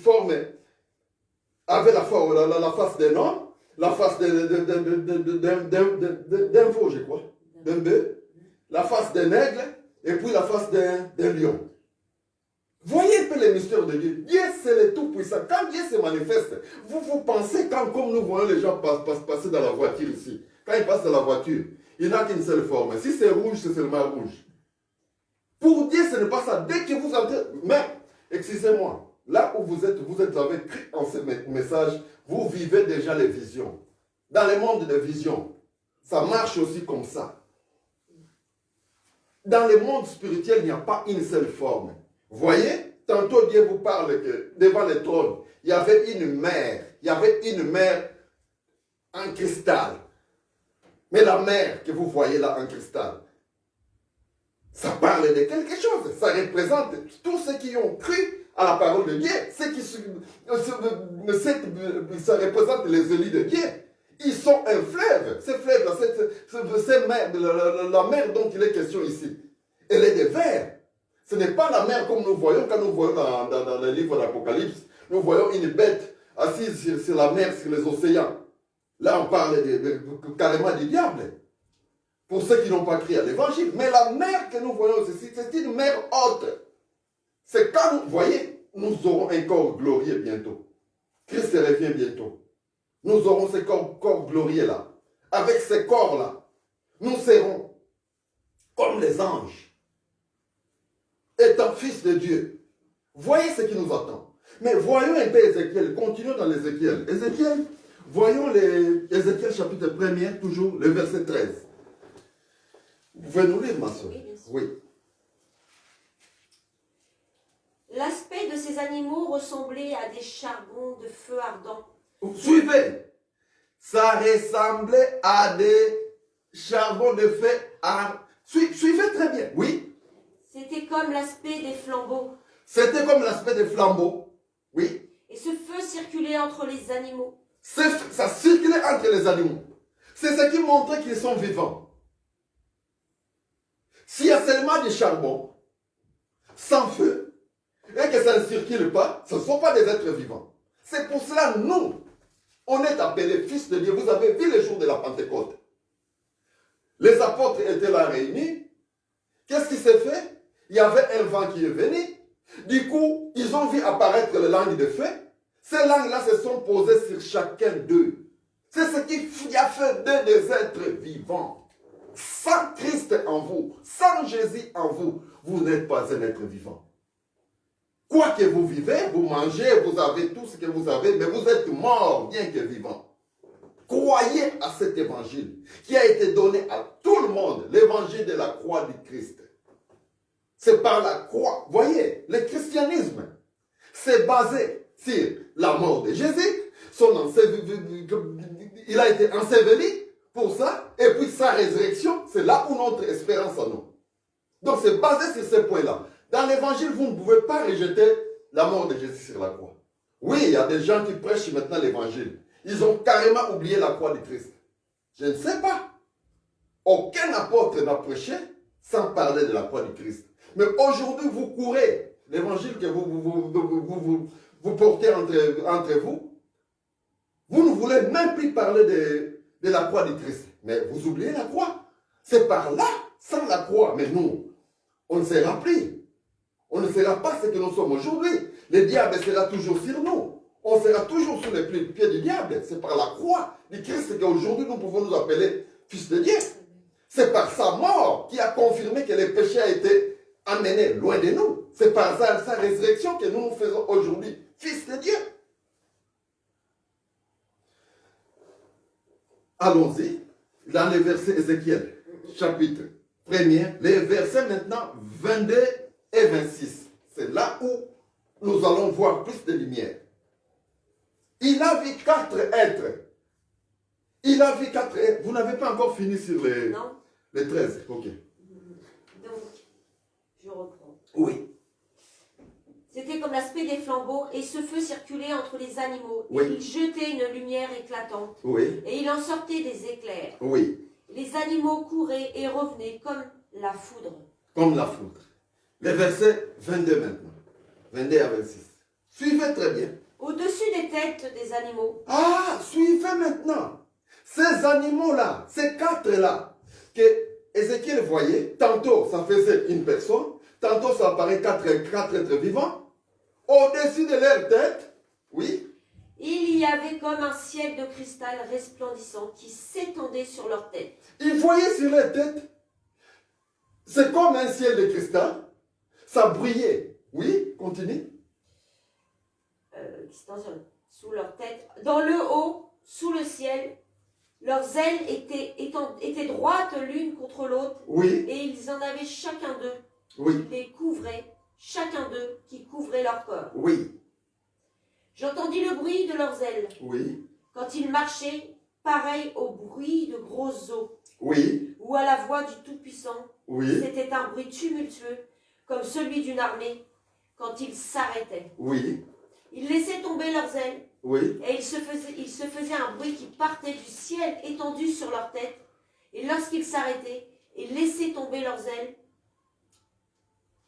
avait la face d'un homme, la face d'un veau, je crois, d'un bœuf, la face d'un aigle, et puis la face d'un lion. Voyez un peu les mystères de Dieu. Dieu, c'est le Tout-Puissant. Quand Dieu se manifeste, vous pensez, comme nous voyons les gens passer dans la voiture ici, quand ils passent dans la voiture, il n'a qu'une seule forme. Si c'est rouge, c'est seulement rouge. Pour Dieu, ce n'est pas ça. Dès que vous entrez, mais, excusez-moi, là où vous avez cru en ce message, vous vivez déjà les visions. Dans le monde des visions, ça marche aussi comme ça. Dans le monde spirituel, il n'y a pas une seule forme. Voyez, tantôt Dieu vous parle que devant le trône, il y avait une mer. Il y avait une mer en cristal. Mais la mer que vous voyez là en cristal, ça parle de quelque chose. Ça représente tous ceux qui ont cru à la parole de Dieu. Ça représente les élus de Dieu. Ils sont un fleuve. Ce fleuve-là, la mer dont il est question ici, elle est de verre. Ce n'est pas la mer comme nous voyons quand nous voyons dans le livre d'Apocalypse. Nous voyons une bête assise sur la mer, sur les océans. Là, on parle carrément du diable. Pour ceux qui n'ont pas crié à l'évangile. Mais la mer que nous voyons ici, c'est une mer haute. C'est quand vous voyez, nous aurons un corps glorieux bientôt. Christ revient bientôt. Nous aurons ce corps glorieux-là. Avec ce corps-là, nous serons comme les anges. Étant fils de Dieu. Voyez ce qui nous attend. Mais voyons un peu Ézéchiel. Continuons dans l'Ézéchiel. Ézéchiel, voyons Ézéchiel chapitre 1er, toujours le verset 13. Vous pouvez nous lire, ma soeur? Oui, bien sûr. Oui. L'aspect de ces animaux ressemblait à des charbons de feu ardent. Suivez. Ça ressemblait à des charbons de feu ardent. Suivez très bien. Oui. C'était comme l'aspect des flambeaux. C'était comme l'aspect des flambeaux. Oui. Et ce feu circulait entre les animaux. Ça circulait entre les animaux. C'est ce qui montrait qu'ils sont vivants. S'il y a seulement du charbon, sans feu, et que ça ne circule pas, ce ne sont pas des êtres vivants. C'est pour cela, nous, on est appelés fils de Dieu. Vous avez vu le jour de la Pentecôte. Les apôtres étaient là réunis. Qu'est-ce qui s'est fait? Il y avait un vent qui est venu. Du coup, ils ont vu apparaître les langues de feu. Ces langues-là se sont posées sur chacun d'eux. C'est ce qui a fait d'eux des êtres vivants. Sans Christ en vous, sans Jésus en vous, vous n'êtes pas un être vivant. Quoi que vous vivez, vous mangez, vous avez tout ce que vous avez, mais vous êtes mort bien que vivant. Croyez à cet évangile qui a été donné à tout le monde, l'évangile de la croix du Christ. C'est par la croix. Voyez, le christianisme, c'est basé sur la mort de Jésus, il a été enseveli pour ça, et puis sa résurrection, c'est là où notre espérance en nous. Donc c'est basé sur ce point-là. Dans l'évangile, vous ne pouvez pas rejeter la mort de Jésus sur la croix. Oui, il y a des gens qui prêchent maintenant l'évangile. Ils ont carrément oublié la croix du Christ. Je ne sais pas. Aucun apôtre n'a prêché sans parler de la croix du Christ. Mais aujourd'hui, vous courez l'évangile que vous portez entre vous. Vous ne voulez même plus parler de la croix du Christ. Mais vous oubliez la croix. C'est par là, sans la croix. Mais nous, on ne sera plus. On ne sera pas ce que nous sommes aujourd'hui. Le diable sera toujours sur nous. On sera toujours sous les pieds du diable. C'est par la croix du Christ qu'aujourd'hui nous pouvons nous appeler fils de Dieu. C'est par sa mort qui a confirmé que le péché a été amené loin de nous. C'est par sa résurrection que nous nous faisons aujourd'hui fils de Dieu. Allons-y dans les versets Ézéchiel, chapitre 1er, les versets maintenant 22 et 26. C'est là où nous allons voir plus de lumière. Il a vu 4 êtres. Il a vu 4 êtres. Vous n'avez pas encore fini sur Non. les 13. Ok. Donc, je reprends. Oui. C'était comme l'aspect des flambeaux, et ce feu circulait entre les animaux. Oui. Et il jetait une lumière éclatante, Oui. et il en sortait des éclairs. Oui. Les animaux couraient et revenaient comme la foudre. Comme la foudre. Les versets 22 maintenant. 22 à 26. Suivez très bien. Au-dessus des têtes des animaux, Ah, suivez maintenant. Ces animaux-là, ces 4-là, que Ézéchiel voyait, tantôt ça faisait une personne, tantôt ça apparaît 4 êtres vivants. Au-dessus de leur tête, oui, il y avait comme un ciel de cristal resplendissant qui s'étendait sur leurs têtes. ils voyaient sur leur tête, c'est comme un ciel de cristal, ça brillait. Oui, continue. Qui s'étendait sous leurs têtes. Dans le haut, sous le ciel, leurs ailes étaient droites l'une contre l'autre, Oui, et ils en avaient chacun d'eux oui, qui les couvrait, chacun d'eux qui couvrait leur corps. oui, J'entendis le bruit de leurs ailes oui, quand ils marchaient, pareil au bruit de grosses eaux, oui, ou à la voix du Tout-Puissant. oui, C'était un bruit tumultueux, comme celui d'une armée, quand ils s'arrêtaient. oui, Ils laissaient tomber leurs ailes, oui, et il se faisait un bruit qui partait du ciel étendu sur leur tête. Et lorsqu'ils s'arrêtaient, ils laissaient tomber leurs ailes.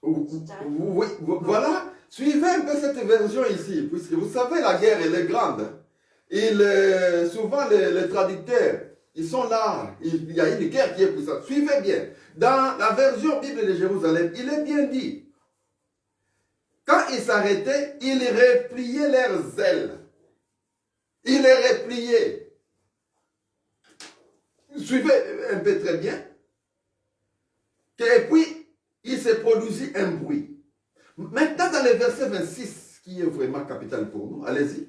oui, voilà. Suivez un peu cette version ici, puisque vous savez, la guerre, elle est grande. Souvent, les traducteurs, ils sont là. Il y a une guerre qui est puissante. Suivez bien. Dans la version Bible de Jérusalem, il est bien dit. Quand ils s'arrêtaient, ils repliaient leurs ailes. Ils les repliaient. Suivez un peu très bien. Et puis, il se produisit un bruit. Maintenant, dans le verset 26, qui est vraiment capital pour nous, allez-y.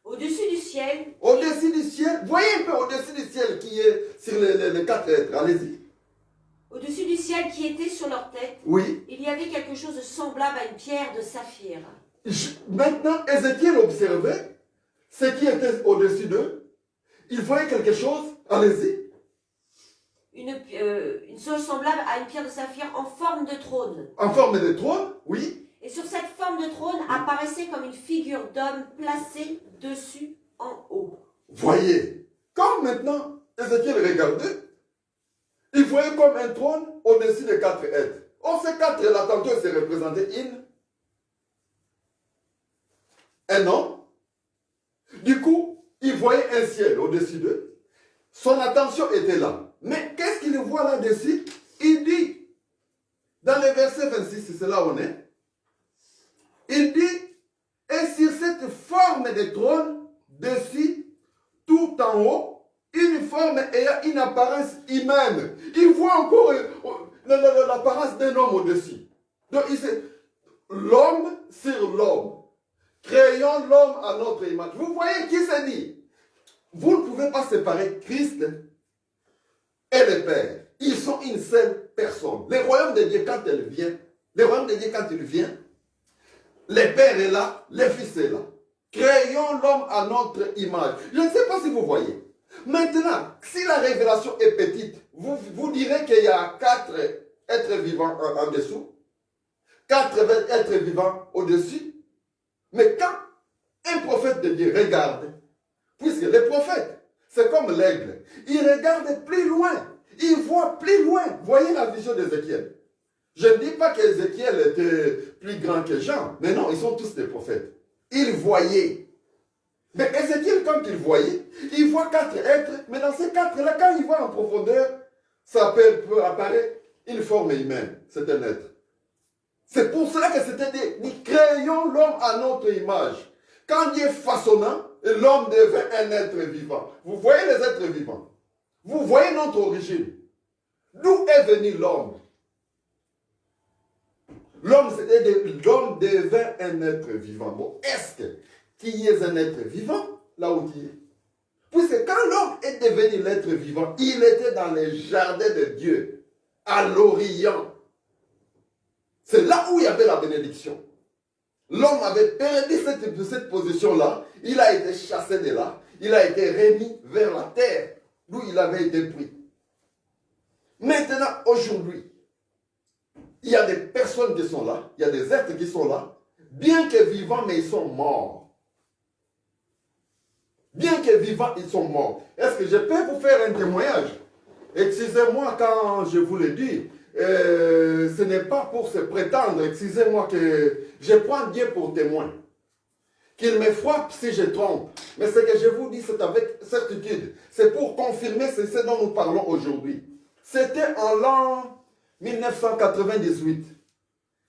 Au-dessus du ciel, Au-dessus du ciel, voyez un peu au-dessus du ciel qui est sur les 4 êtres, allez-y. au-dessus du ciel qui était sur leur tête, Oui. il y avait quelque chose de semblable à une pierre de saphir. Maintenant, Ézéchiel observait ce qui était au-dessus d'eux. Il voyait quelque chose, allez-y. Une chose semblable à une pierre de saphir en forme de trône. En forme de trône, oui. Et sur cette forme de trône apparaissait comme une figure d'homme placée dessus en haut. Voyez, quand maintenant Ézéchiel regardait, il voyait comme un trône au-dessus des 4 êtres. Oh, ces 4-là, tantôt, c'est représenté un homme. Du coup, il voyait un ciel au-dessus d'eux. Son attention était là. Mais qu'est-ce qu'il voit là-dessus? Il dit, dans le verset 26, c'est là où on est, il dit, et sur cette forme de trône, dessus, tout en haut, une forme ayant une apparence humaine. Il voit encore l'apparence d'un homme au-dessus. Donc, l'homme sur l'homme. Créons l'homme à notre image. Vous voyez qui se dit? Vous ne pouvez pas séparer Christ et le Père. Ils sont une seule personne. Le royaume de Dieu, quand il vient, le Père est là, le Fils est là. Créons l'homme à notre image. Je ne sais pas si vous voyez. Maintenant, si la révélation est petite, vous direz qu'il y a 4 êtres vivants en dessous, 4 êtres vivants au-dessus. Mais quand un prophète de Dieu regarde, puisque les prophètes, c'est comme l'aigle, il regarde plus loin, il voit plus loin. Voyez la vision d'Ézéchiel. Je ne dis pas qu'Ézéchiel était plus grand que Jean, mais non, ils sont tous des prophètes. Ils voyaient. Mais Ézéchiel, quand il voyait, il voit 4 êtres, mais dans ces 4-là, quand il voit en profondeur, ça peut apparaître une forme humaine. C'est un être. C'est pour cela que c'était dit, créons l'homme à notre image. Quand Dieu façonna, l'homme devint un être vivant. Vous voyez les êtres vivants. Vous voyez notre origine. D'où est venu l'homme? L'homme devint un être vivant. Bon, est-ce qu'il y ait un être vivant là où il est? Puisque quand l'homme est devenu l'être vivant, il était dans les jardins de Dieu, à l'Orient. C'est là où il y avait la bénédiction. L'homme avait perdu cette position-là. Il a été chassé de là. Il a été remis vers la terre, d'où il avait été pris. Maintenant, aujourd'hui, il y a des personnes qui sont là, il y a des êtres qui sont là, bien que vivants, mais ils sont morts. Bien que vivants, ils sont morts. Est-ce que je peux vous faire un témoignage? Excusez-moi quand je vous le dis, ce n'est pas pour se prétendre, excusez-moi que je prends Dieu pour témoin. Qu'il me frappe si je trompe. Mais ce que je vous dis, c'est avec certitude. C'est pour confirmer ce dont nous parlons aujourd'hui. C'était en l'an 1998.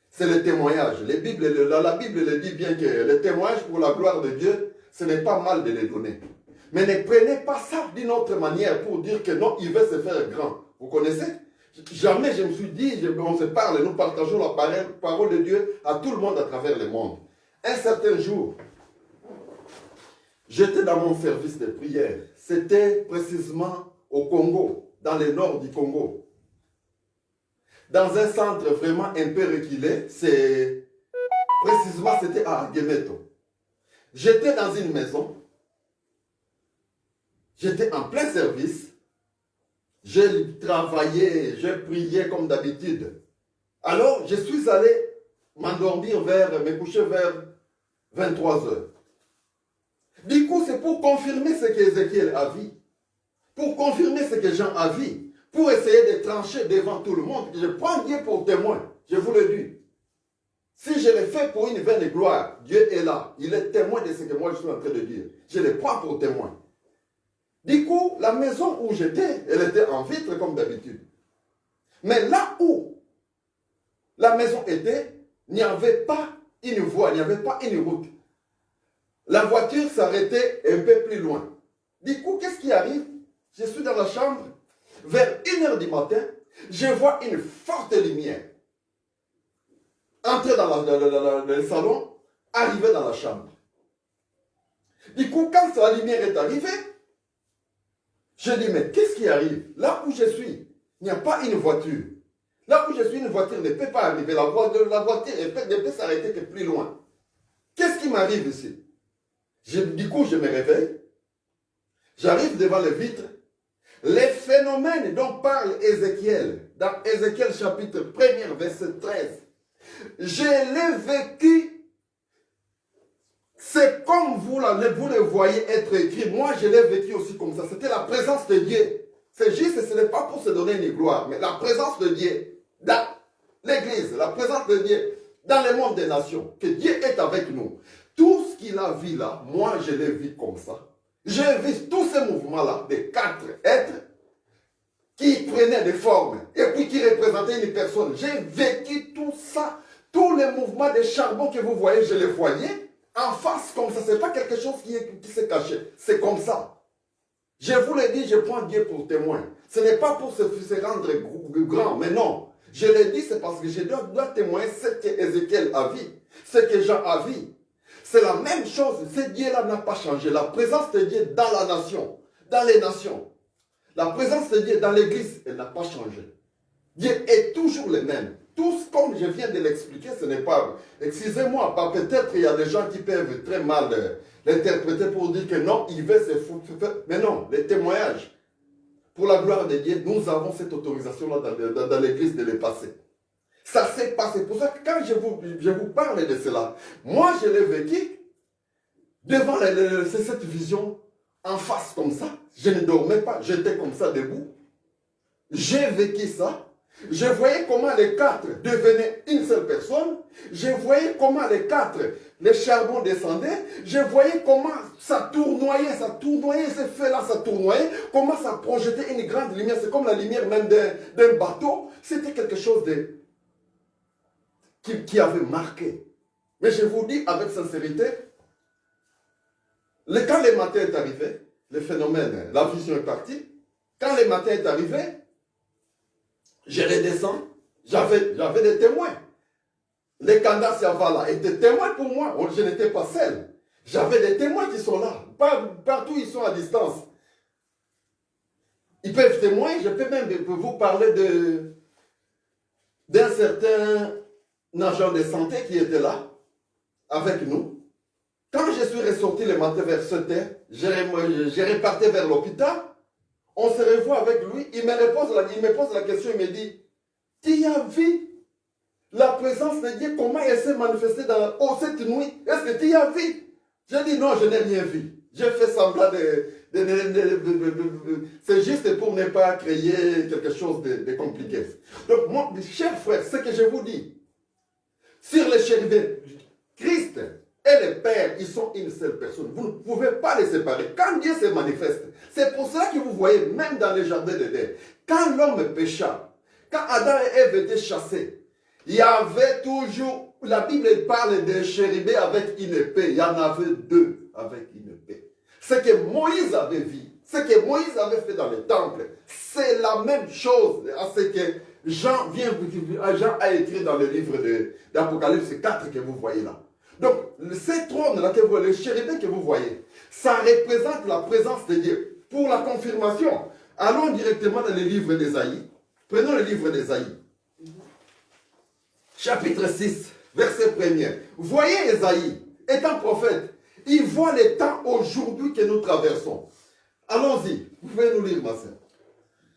C'est le témoignage. La Bible le dit bien que le témoignage pour la gloire de Dieu, ce n'est pas mal de les donner. Mais ne prenez pas ça d'une autre manière pour dire que non, il veut se faire grand. Vous connaissez? Jamais je me suis dit, on se parle, nous partageons la parole de Dieu à tout le monde à travers le monde. Un certain jour, j'étais dans mon service de prière. C'était précisément au Congo, dans le nord du Congo. Dans un centre vraiment un peu reculé, précisément c'était à Gemeto. J'étais dans une maison, j'étais en plein service, j'ai travaillé, j'ai prié comme d'habitude. Alors je suis allé m'endormir me coucher vers 23 heures. Du coup, c'est pour confirmer ce qu'Ézéchiel a vu, pour confirmer ce que Jean a vu, pour essayer de trancher devant tout le monde. Je prends Dieu pour témoin, je vous le dis. Si je le fais pour une vaine gloire, Dieu est là. Il est témoin de ce que moi je suis en train de dire. Je le prends pour témoin. Du coup, la maison où j'étais, elle était en vitre comme d'habitude. Mais là où la maison était, il n'y avait pas une voie, il n'y avait pas une route. La voiture s'arrêtait un peu plus loin. Du coup, qu'est-ce qui arrive? Je suis dans la chambre. Vers 1h du matin, je vois une forte lumière entrer dans le salon, arriver dans la chambre. Du coup, quand la lumière est arrivée, je dis, mais qu'est-ce qui arrive? Là où je suis, il n'y a pas une voiture. Là où je suis, une voiture ne peut pas arriver. La voiture ne peut s'arrêter que plus loin. Qu'est-ce qui m'arrive ici? Du coup, je me réveille. J'arrive devant les vitres. Les phénomènes dont parle Ézéchiel, dans Ézéchiel chapitre 1er, verset 13, je l'ai vécu, c'est comme vous le voyez être écrit, moi je l'ai vécu aussi comme ça, c'était la présence de Dieu. C'est juste, ce n'est pas pour se donner une gloire, mais la présence de Dieu dans l'église, la présence de Dieu dans le monde des nations, que Dieu est avec nous. Tout ce qu'il a vu là, moi je l'ai vu comme ça. J'ai vu tous ces mouvements-là, des 4 êtres qui prenaient des formes et puis qui représentaient une personne. J'ai vécu tout ça, tous les mouvements de charbon que vous voyez, je les voyais en face comme ça. Ce n'est pas quelque chose qui s'est caché, c'est comme ça. Je vous l'ai dit, je prends Dieu pour témoin. Ce n'est pas pour se rendre grand, mais non. Je l'ai dit, c'est parce que je dois témoigner ce que Ézéchiel a vu, ce que Jean a vu. C'est la même chose. Ce Dieu-là n'a pas changé. La présence de Dieu dans la nation, dans les nations. La présence de Dieu dans l'église, elle n'a pas changé. Dieu est toujours le même. Tout comme je viens de l'expliquer, ce n'est pas... Excusez-moi, peut-être il y a des gens qui peuvent très mal l'interpréter pour dire que non, il veut se foutre. Mais non, les témoignages, pour la gloire de Dieu, nous avons cette autorisation-là dans l'église de les passer. Ça s'est passé. Pour ça que quand je vous parle de cela, moi je l'ai vécu devant cette vision en face comme ça. Je ne dormais pas, j'étais comme ça debout. J'ai vécu ça. Je voyais comment les 4 devenaient une seule personne. Je voyais comment les charbons descendaient. Je voyais comment ça tournoyait, ce feu-là, ça tournoyait. Comment ça projetait une grande lumière. C'est comme la lumière même d'un bateau. C'était quelque chose qui avait marqué. Mais je vous dis avec sincérité, quand le matin est arrivé, le phénomène, la vision est partie. Quand le matin est arrivé, je redescends, j'avais des témoins. Les Candace Yavala étaient témoins pour moi, je n'étais pas seul. J'avais des témoins qui sont là, partout ils sont à distance. Ils peuvent témoigner, je peux même vous parler d'un certain agent de santé qui était là. avec nous. Quand je suis ressorti le matin vers 7 heures, j'ai reparti vers l'hôpital. On se revoit avec lui. Il me pose la question, il me dit, tu as vu la présence de Dieu, comment elle s'est manifestée cette nuit? Est-ce que tu as vu? J'ai dit non, je n'ai rien vu. J'ai fait semblant c'est juste pour ne pas créer quelque chose de compliqué. Donc, moi, mes chers frères, ce que je vous dis, sur les chérubins, Christ et le Père, ils sont une seule personne. Vous ne pouvez pas les séparer. Quand Dieu se manifeste, c'est pour cela que vous voyez, même dans le jardin d'Éden, quand l'homme pécha, quand Adam et Ève étaient chassés, il y avait toujours, la Bible parle des chérubins avec une épée. Il y en avait 2 avec une épée. Ce que Moïse avait vu, ce que Moïse avait fait dans le temple, c'est la même chose à ce que Jean a écrit dans le livre d'Apocalypse 4 que vous voyez là. Donc, ces trônes-là, les chérubins que vous voyez, ça représente la présence de Dieu. Pour la confirmation, allons directement dans le livre d'Ésaïe. Prenons le livre d'Ésaïe. Chapitre 6, verset 1er. Voyez Ésaïe, étant prophète, il voit les temps aujourd'hui que nous traversons. Allons-y, vous pouvez nous lire, ma sœur.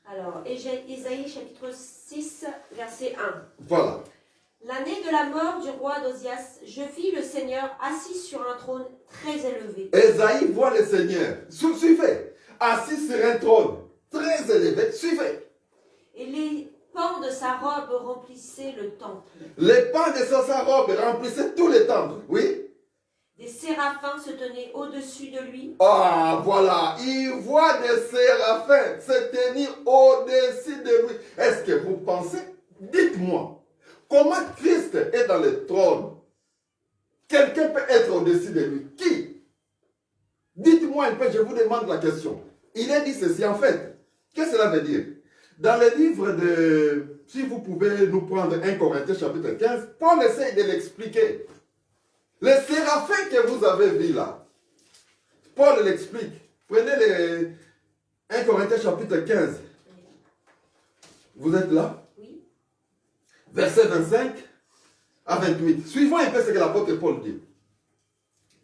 Alors, Ésaïe chapitre 6, verset 1. Voilà. L'année de la mort du roi d'Ozias, je vis le Seigneur assis sur un trône très élevé. Ésaïe voit le Seigneur. Suivez. Assis sur un trône très élevé. Suivez. Et les pans de sa robe remplissaient le temple. Les pans de sa robe remplissaient tous les temples. Oui. Des séraphins se tenaient au-dessus de lui. Ah, voilà. Il voit des séraphins se tenir au-dessus de lui. Est-ce que vous pensez? Dites-moi. Comment Christ est dans le trône? Quelqu'un peut être au-dessus de lui. Qui? Dites-moi un peu, je vous demande la question. Il est dit ceci en fait. Qu'est-ce que cela veut dire? Dans le livre de... Si vous pouvez nous prendre 1 Corinthiens chapitre 15, Paul essaye de l'expliquer. Les séraphins que vous avez vus là, Paul l'explique. Prenez les 1 Corinthiens chapitre 15. Vous êtes là? Oui. Verset 25 à 28. Suivons un peu ce que l'apôtre Paul dit.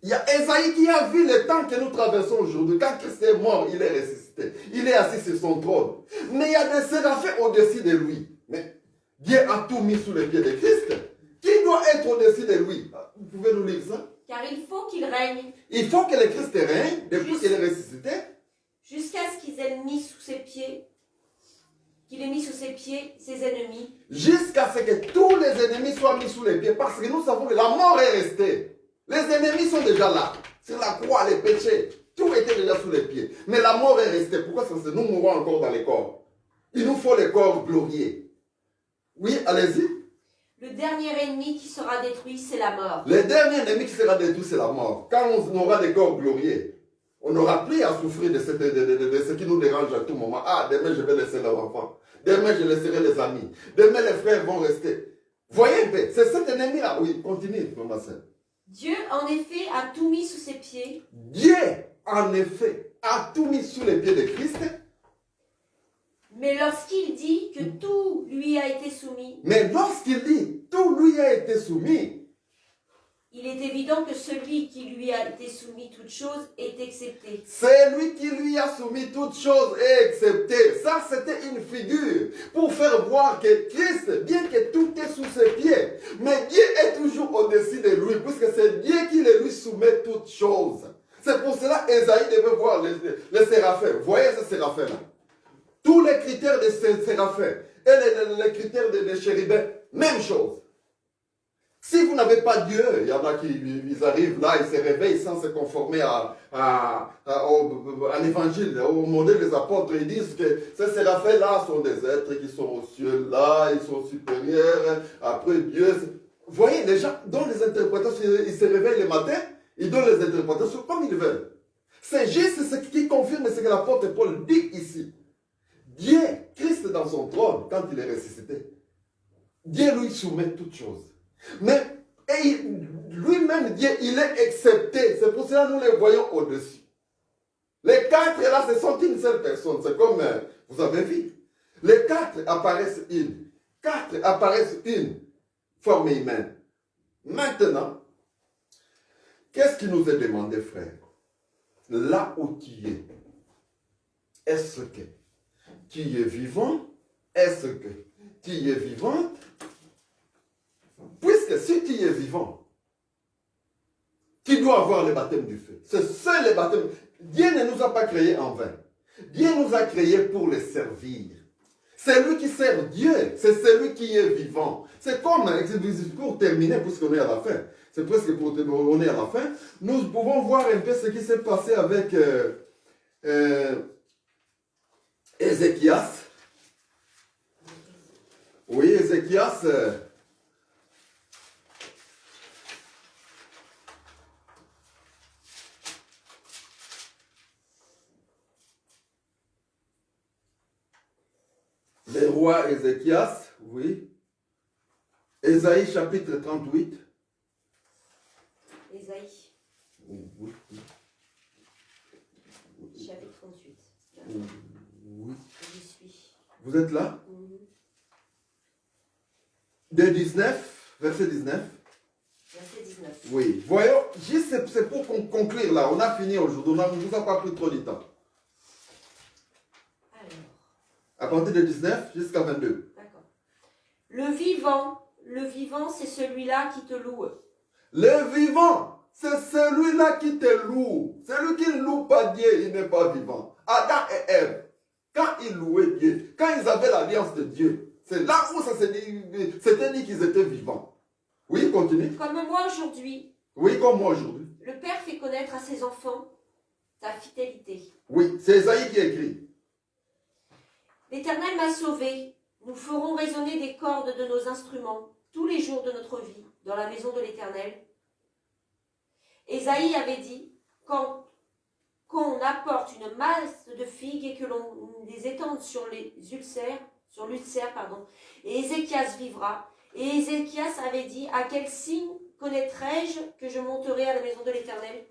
Il y a Ésaïe qui a vu le temps que nous traversons aujourd'hui. Quand Christ est mort, il est ressuscité. Il est assis sur son trône. Mais il y a des séraphins au-dessus de lui. Mais Dieu a tout mis sous les pieds de Christ. Qui doit être au-dessus de lui? Vous pouvez nous lire ça? Car il faut qu'il règne. Il faut que le Christ règne depuis qu'il est ressuscité. Jusqu'à ce qu'il ait mis sous ses pieds, ses ennemis. Jusqu'à ce que tous les ennemis soient mis sous les pieds. Parce que nous savons que la mort est restée. Les ennemis sont déjà là. Sur la croix, les péchés. Tout était déjà sous les pieds. Mais la mort est restée. Pourquoi ça se nous mourons encore dans les corps? Il nous faut les corps glorieux. Oui, allez-y. Le dernier ennemi qui sera détruit, c'est la mort. Le dernier ennemi qui sera détruit, c'est la mort. Quand on aura des corps glorieux, on n'aura plus à souffrir de ce qui nous dérange à tout moment. Ah, demain je vais laisser l'enfant. Demain je laisserai les amis. Demain les frères vont rester. Voyez un peu, c'est cet ennemi-là. Oui, continue, ma sœur. Dieu, en effet, a tout mis sous ses pieds. Dieu, en effet, a tout mis sous les pieds de Christ. Mais lorsqu'il dit que tout lui a été soumis, Mais lorsqu'il dit tout lui a été soumis, il est évident que celui qui lui a été soumis toute chose est excepté. c'est lui qui lui a soumis toutes choses et excepté. Ça, c'était une figure pour faire voir que Christ, bien que tout est sous ses pieds, mais Dieu est toujours au-dessus de lui, puisque c'est Dieu qui lui soumet toutes choses. C'est pour cela qu'Ésaïe devait voir les séraphins. Voyez ces séraphins-là. Tous les critères de ces séraphins et les critères des chérubins, même chose. Si vous n'avez pas Dieu, il y en a qui ils arrivent là, ils se réveillent sans se conformer à l'évangile, au modèle des apôtres. Ils disent que ces séraphins-là sont des êtres qui sont aux cieux là, ils sont supérieurs, après Dieu. Vous voyez, les gens donnent les interprétations, ils se réveillent le matin, ils donnent les interprétations comme ils veulent. C'est juste ce qui confirme ce que l'apôtre Paul dit ici. Dieu, Christ dans son trône, quand il est ressuscité, Dieu lui soumet toutes choses. Mais lui-même, Dieu, il est excepté. C'est pour cela que nous les voyons au-dessus. Les 4 là, ce sont une seule personne. C'est comme vous avez vu. Les 4 apparaissent une. 4 apparaissent une forme humaine. Maintenant, Qu'est-ce qui nous est demandé, frère? Là où tu es, est-ce que tu es vivant? Est-ce que tu es vivante? Puisque si tu es vivant, tu dois avoir le baptême du feu. C'est ça le baptême. Dieu ne nous a pas créés en vain. Dieu nous a créés pour le servir. C'est lui qui sert Dieu. C'est celui qui est vivant. C'est comme, pour terminer, puisqu'on est à la fin, c'est presque pour on est à la fin, nous pouvons voir un peu ce qui s'est passé avec Ézéchias. Oui, Ézéchias. Le roi Ézéchias, oui. Ésaïe chapitre 38. Ésaïe, Oui. chapitre 38. Oui. J'y suis. Vous êtes là? Mhm. De 19, verset 19. Verset 19. Oui. Voyons, juste c'est pour conclure là. On a fini aujourd'hui. On ne nous a pas pris trop de temps. Alors, À partir de 19 jusqu'à 22. d'accord. Le vivant, c'est celui-là qui te loue. Le vivant, c'est celui-là qui te loue. Celui qui ne loue pas Dieu, il n'est pas vivant. Adam et Ève, quand ils louaient Dieu, quand ils avaient l'alliance de Dieu, c'est là où ça c'était dit qu'ils étaient vivants. Oui, continue. Comme moi aujourd'hui, Oui, comme moi aujourd'hui. le Père fait connaître à ses enfants ta fidélité. Oui, c'est Esaïe qui écrit. L'Éternel m'a sauvé. Nous ferons résonner des cordes de nos instruments tous les jours de notre vie dans la maison de l'Éternel. Ésaïe avait dit, quand on apporte une masse de figues et que l'on les étende sur l'ulcère, et Ézéchias vivra. Et Ézéchias avait dit, à quel signe connaîtrai-je que je monterai à la maison de l'Éternel?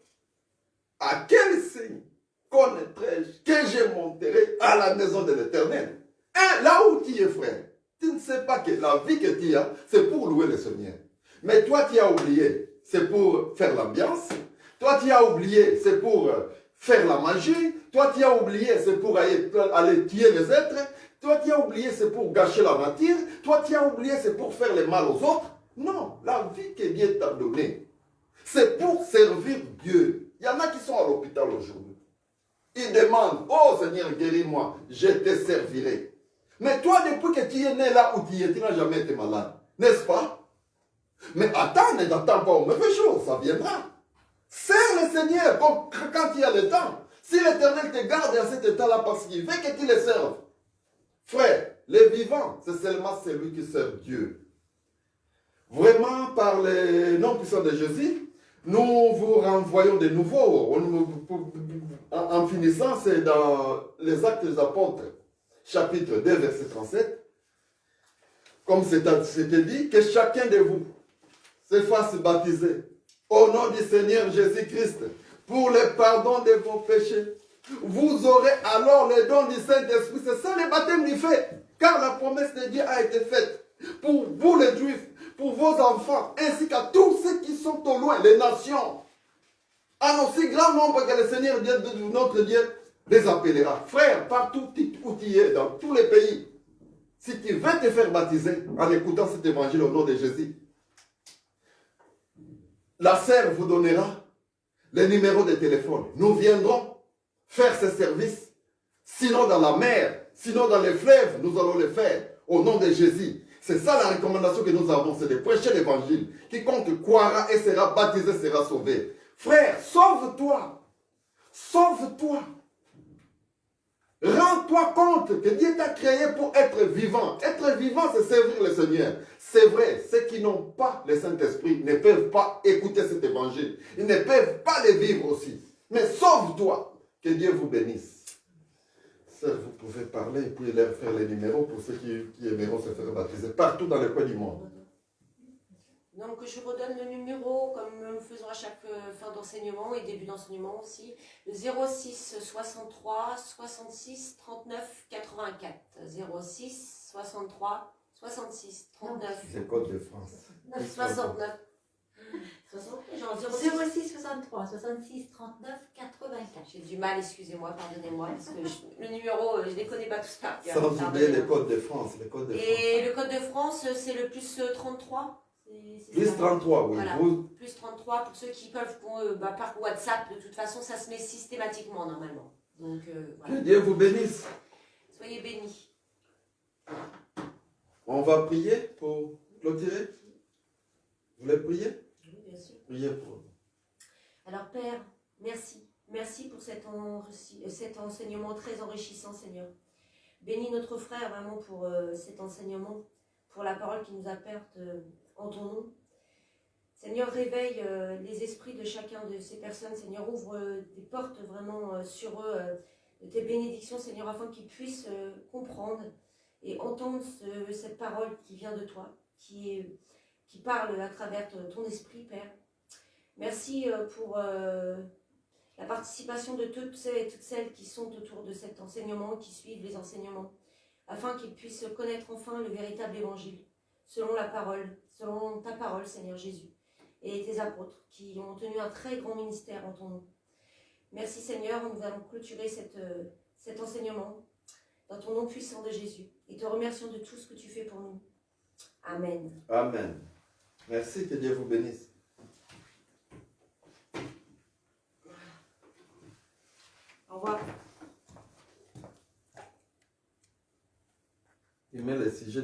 À quel signe connaîtrai-je que je monterai à la maison de l'Éternel? Hein, là où tu es, frère, tu ne sais pas que la vie que tu as, c'est pour louer le Seigneur. Mais toi, tu as oublié, c'est pour faire l'ambiance. Toi, tu as oublié, c'est pour faire la magie. Toi, tu as oublié, c'est pour aller tuer les êtres. Toi, tu as oublié, c'est pour gâcher la nature. Toi, tu as oublié, c'est pour faire le mal aux autres. Non, la vie que Dieu t'a donnée, c'est pour servir Dieu. Il y en a qui sont à l'hôpital aujourd'hui. Ils demandent, oh Seigneur, guéris-moi, je te servirai. Mais toi, depuis que tu es né là où tu es, tu n'as jamais été malade. N'est-ce pas? Mais attends, ne t'attends pas aux mauvaises choses, ça viendra. Sers le Seigneur quand il y a le temps. Si l'Éternel te garde à cet état-là parce qu'il veut que tu le serves. Frère, les vivants, c'est seulement celui qui sert Dieu. Vraiment, par le nom puissant de Jésus, nous vous renvoyons de nouveau. En finissant, c'est dans les Actes des Apôtres, chapitre 2, verset 37. Comme c'était dit, que chacun de vous se fasse baptiser au nom du Seigneur Jésus-Christ pour le pardon de vos péchés. Vous aurez alors le don du Saint-Esprit. C'est ça le baptême du feu. Car la promesse de Dieu a été faite pour vous les Juifs, pour vos enfants, ainsi qu'à tous ceux qui sont au loin, les nations. En aussi grand nombre que le Seigneur Dieu, notre Dieu les appellera. Frère, partout où tu es, dans tous les pays, si tu veux te faire baptiser en écoutant cet évangile au nom de Jésus, la sœur vous donnera les numéros de téléphone. Nous viendrons faire ce service. Sinon dans la mer, sinon dans les fleuves, nous allons le faire au nom de Jésus. C'est ça la recommandation que nous avons, c'est de prêcher l'évangile. Quiconque croira et sera baptisé sera sauvé. Frère, sauve-toi. Sauve-toi. Rends-toi compte que Dieu t'a créé pour être vivant. Être vivant, c'est servir le Seigneur. C'est vrai, ceux qui n'ont pas le Saint-Esprit ne peuvent pas écouter cet évangile. Ils ne peuvent pas le vivre aussi. Mais sauve-toi. Que Dieu vous bénisse. Sœur, vous pouvez parler et puis leur faire les numéros pour ceux qui aimeront se faire baptiser partout dans les coins du monde. Donc je redonne le numéro comme nous le faisons à chaque fin d'enseignement et début d'enseignement aussi. Le 06 63 66 39 84. 06 63 66 39. C'est le code de France. 69 60, genre 06. 06 63 66 39 84. J'ai du mal, excusez-moi, pardonnez-moi, parce que le numéro, je ne les connais pas tous par cœur. Sans oublier Pardonnez-moi. les codes de France. Et le code de France, c'est le plus 33. C'est Plus ça. 33, oui. Voilà. Vous, Plus 33 pour ceux qui peuvent par WhatsApp. De toute façon, ça se met systématiquement normalement. Donc que voilà. Dieu vous bénisse. Soyez bénis. On va prier pour clôturer. Vous voulez prier? Oui, bien sûr. Priez pour. Alors Père, merci. Merci pour cet enseignement très enrichissant, Seigneur. Bénis notre frère vraiment pour cet enseignement, pour la parole qu'il nous apporte en ton nom. Seigneur, réveille les esprits de chacun de ces personnes. Seigneur, ouvre des portes vraiment sur eux, de tes bénédictions, Seigneur, afin qu'ils puissent comprendre et entendre cette parole qui vient de toi, qui parle à travers ton esprit, Père. Merci pour la participation de toutes celles qui sont autour de cet enseignement, qui suivent les enseignements, afin qu'ils puissent connaître enfin le véritable évangile, selon la parole, selon ta parole, Seigneur Jésus, et tes apôtres, qui ont tenu un très grand ministère en ton nom. Merci Seigneur, nous allons clôturer cet enseignement dans ton nom puissant de Jésus, et te remercions de tout ce que tu fais pour nous. Amen. Amen. Merci, que Dieu vous bénisse. Au revoir. Il met les sujets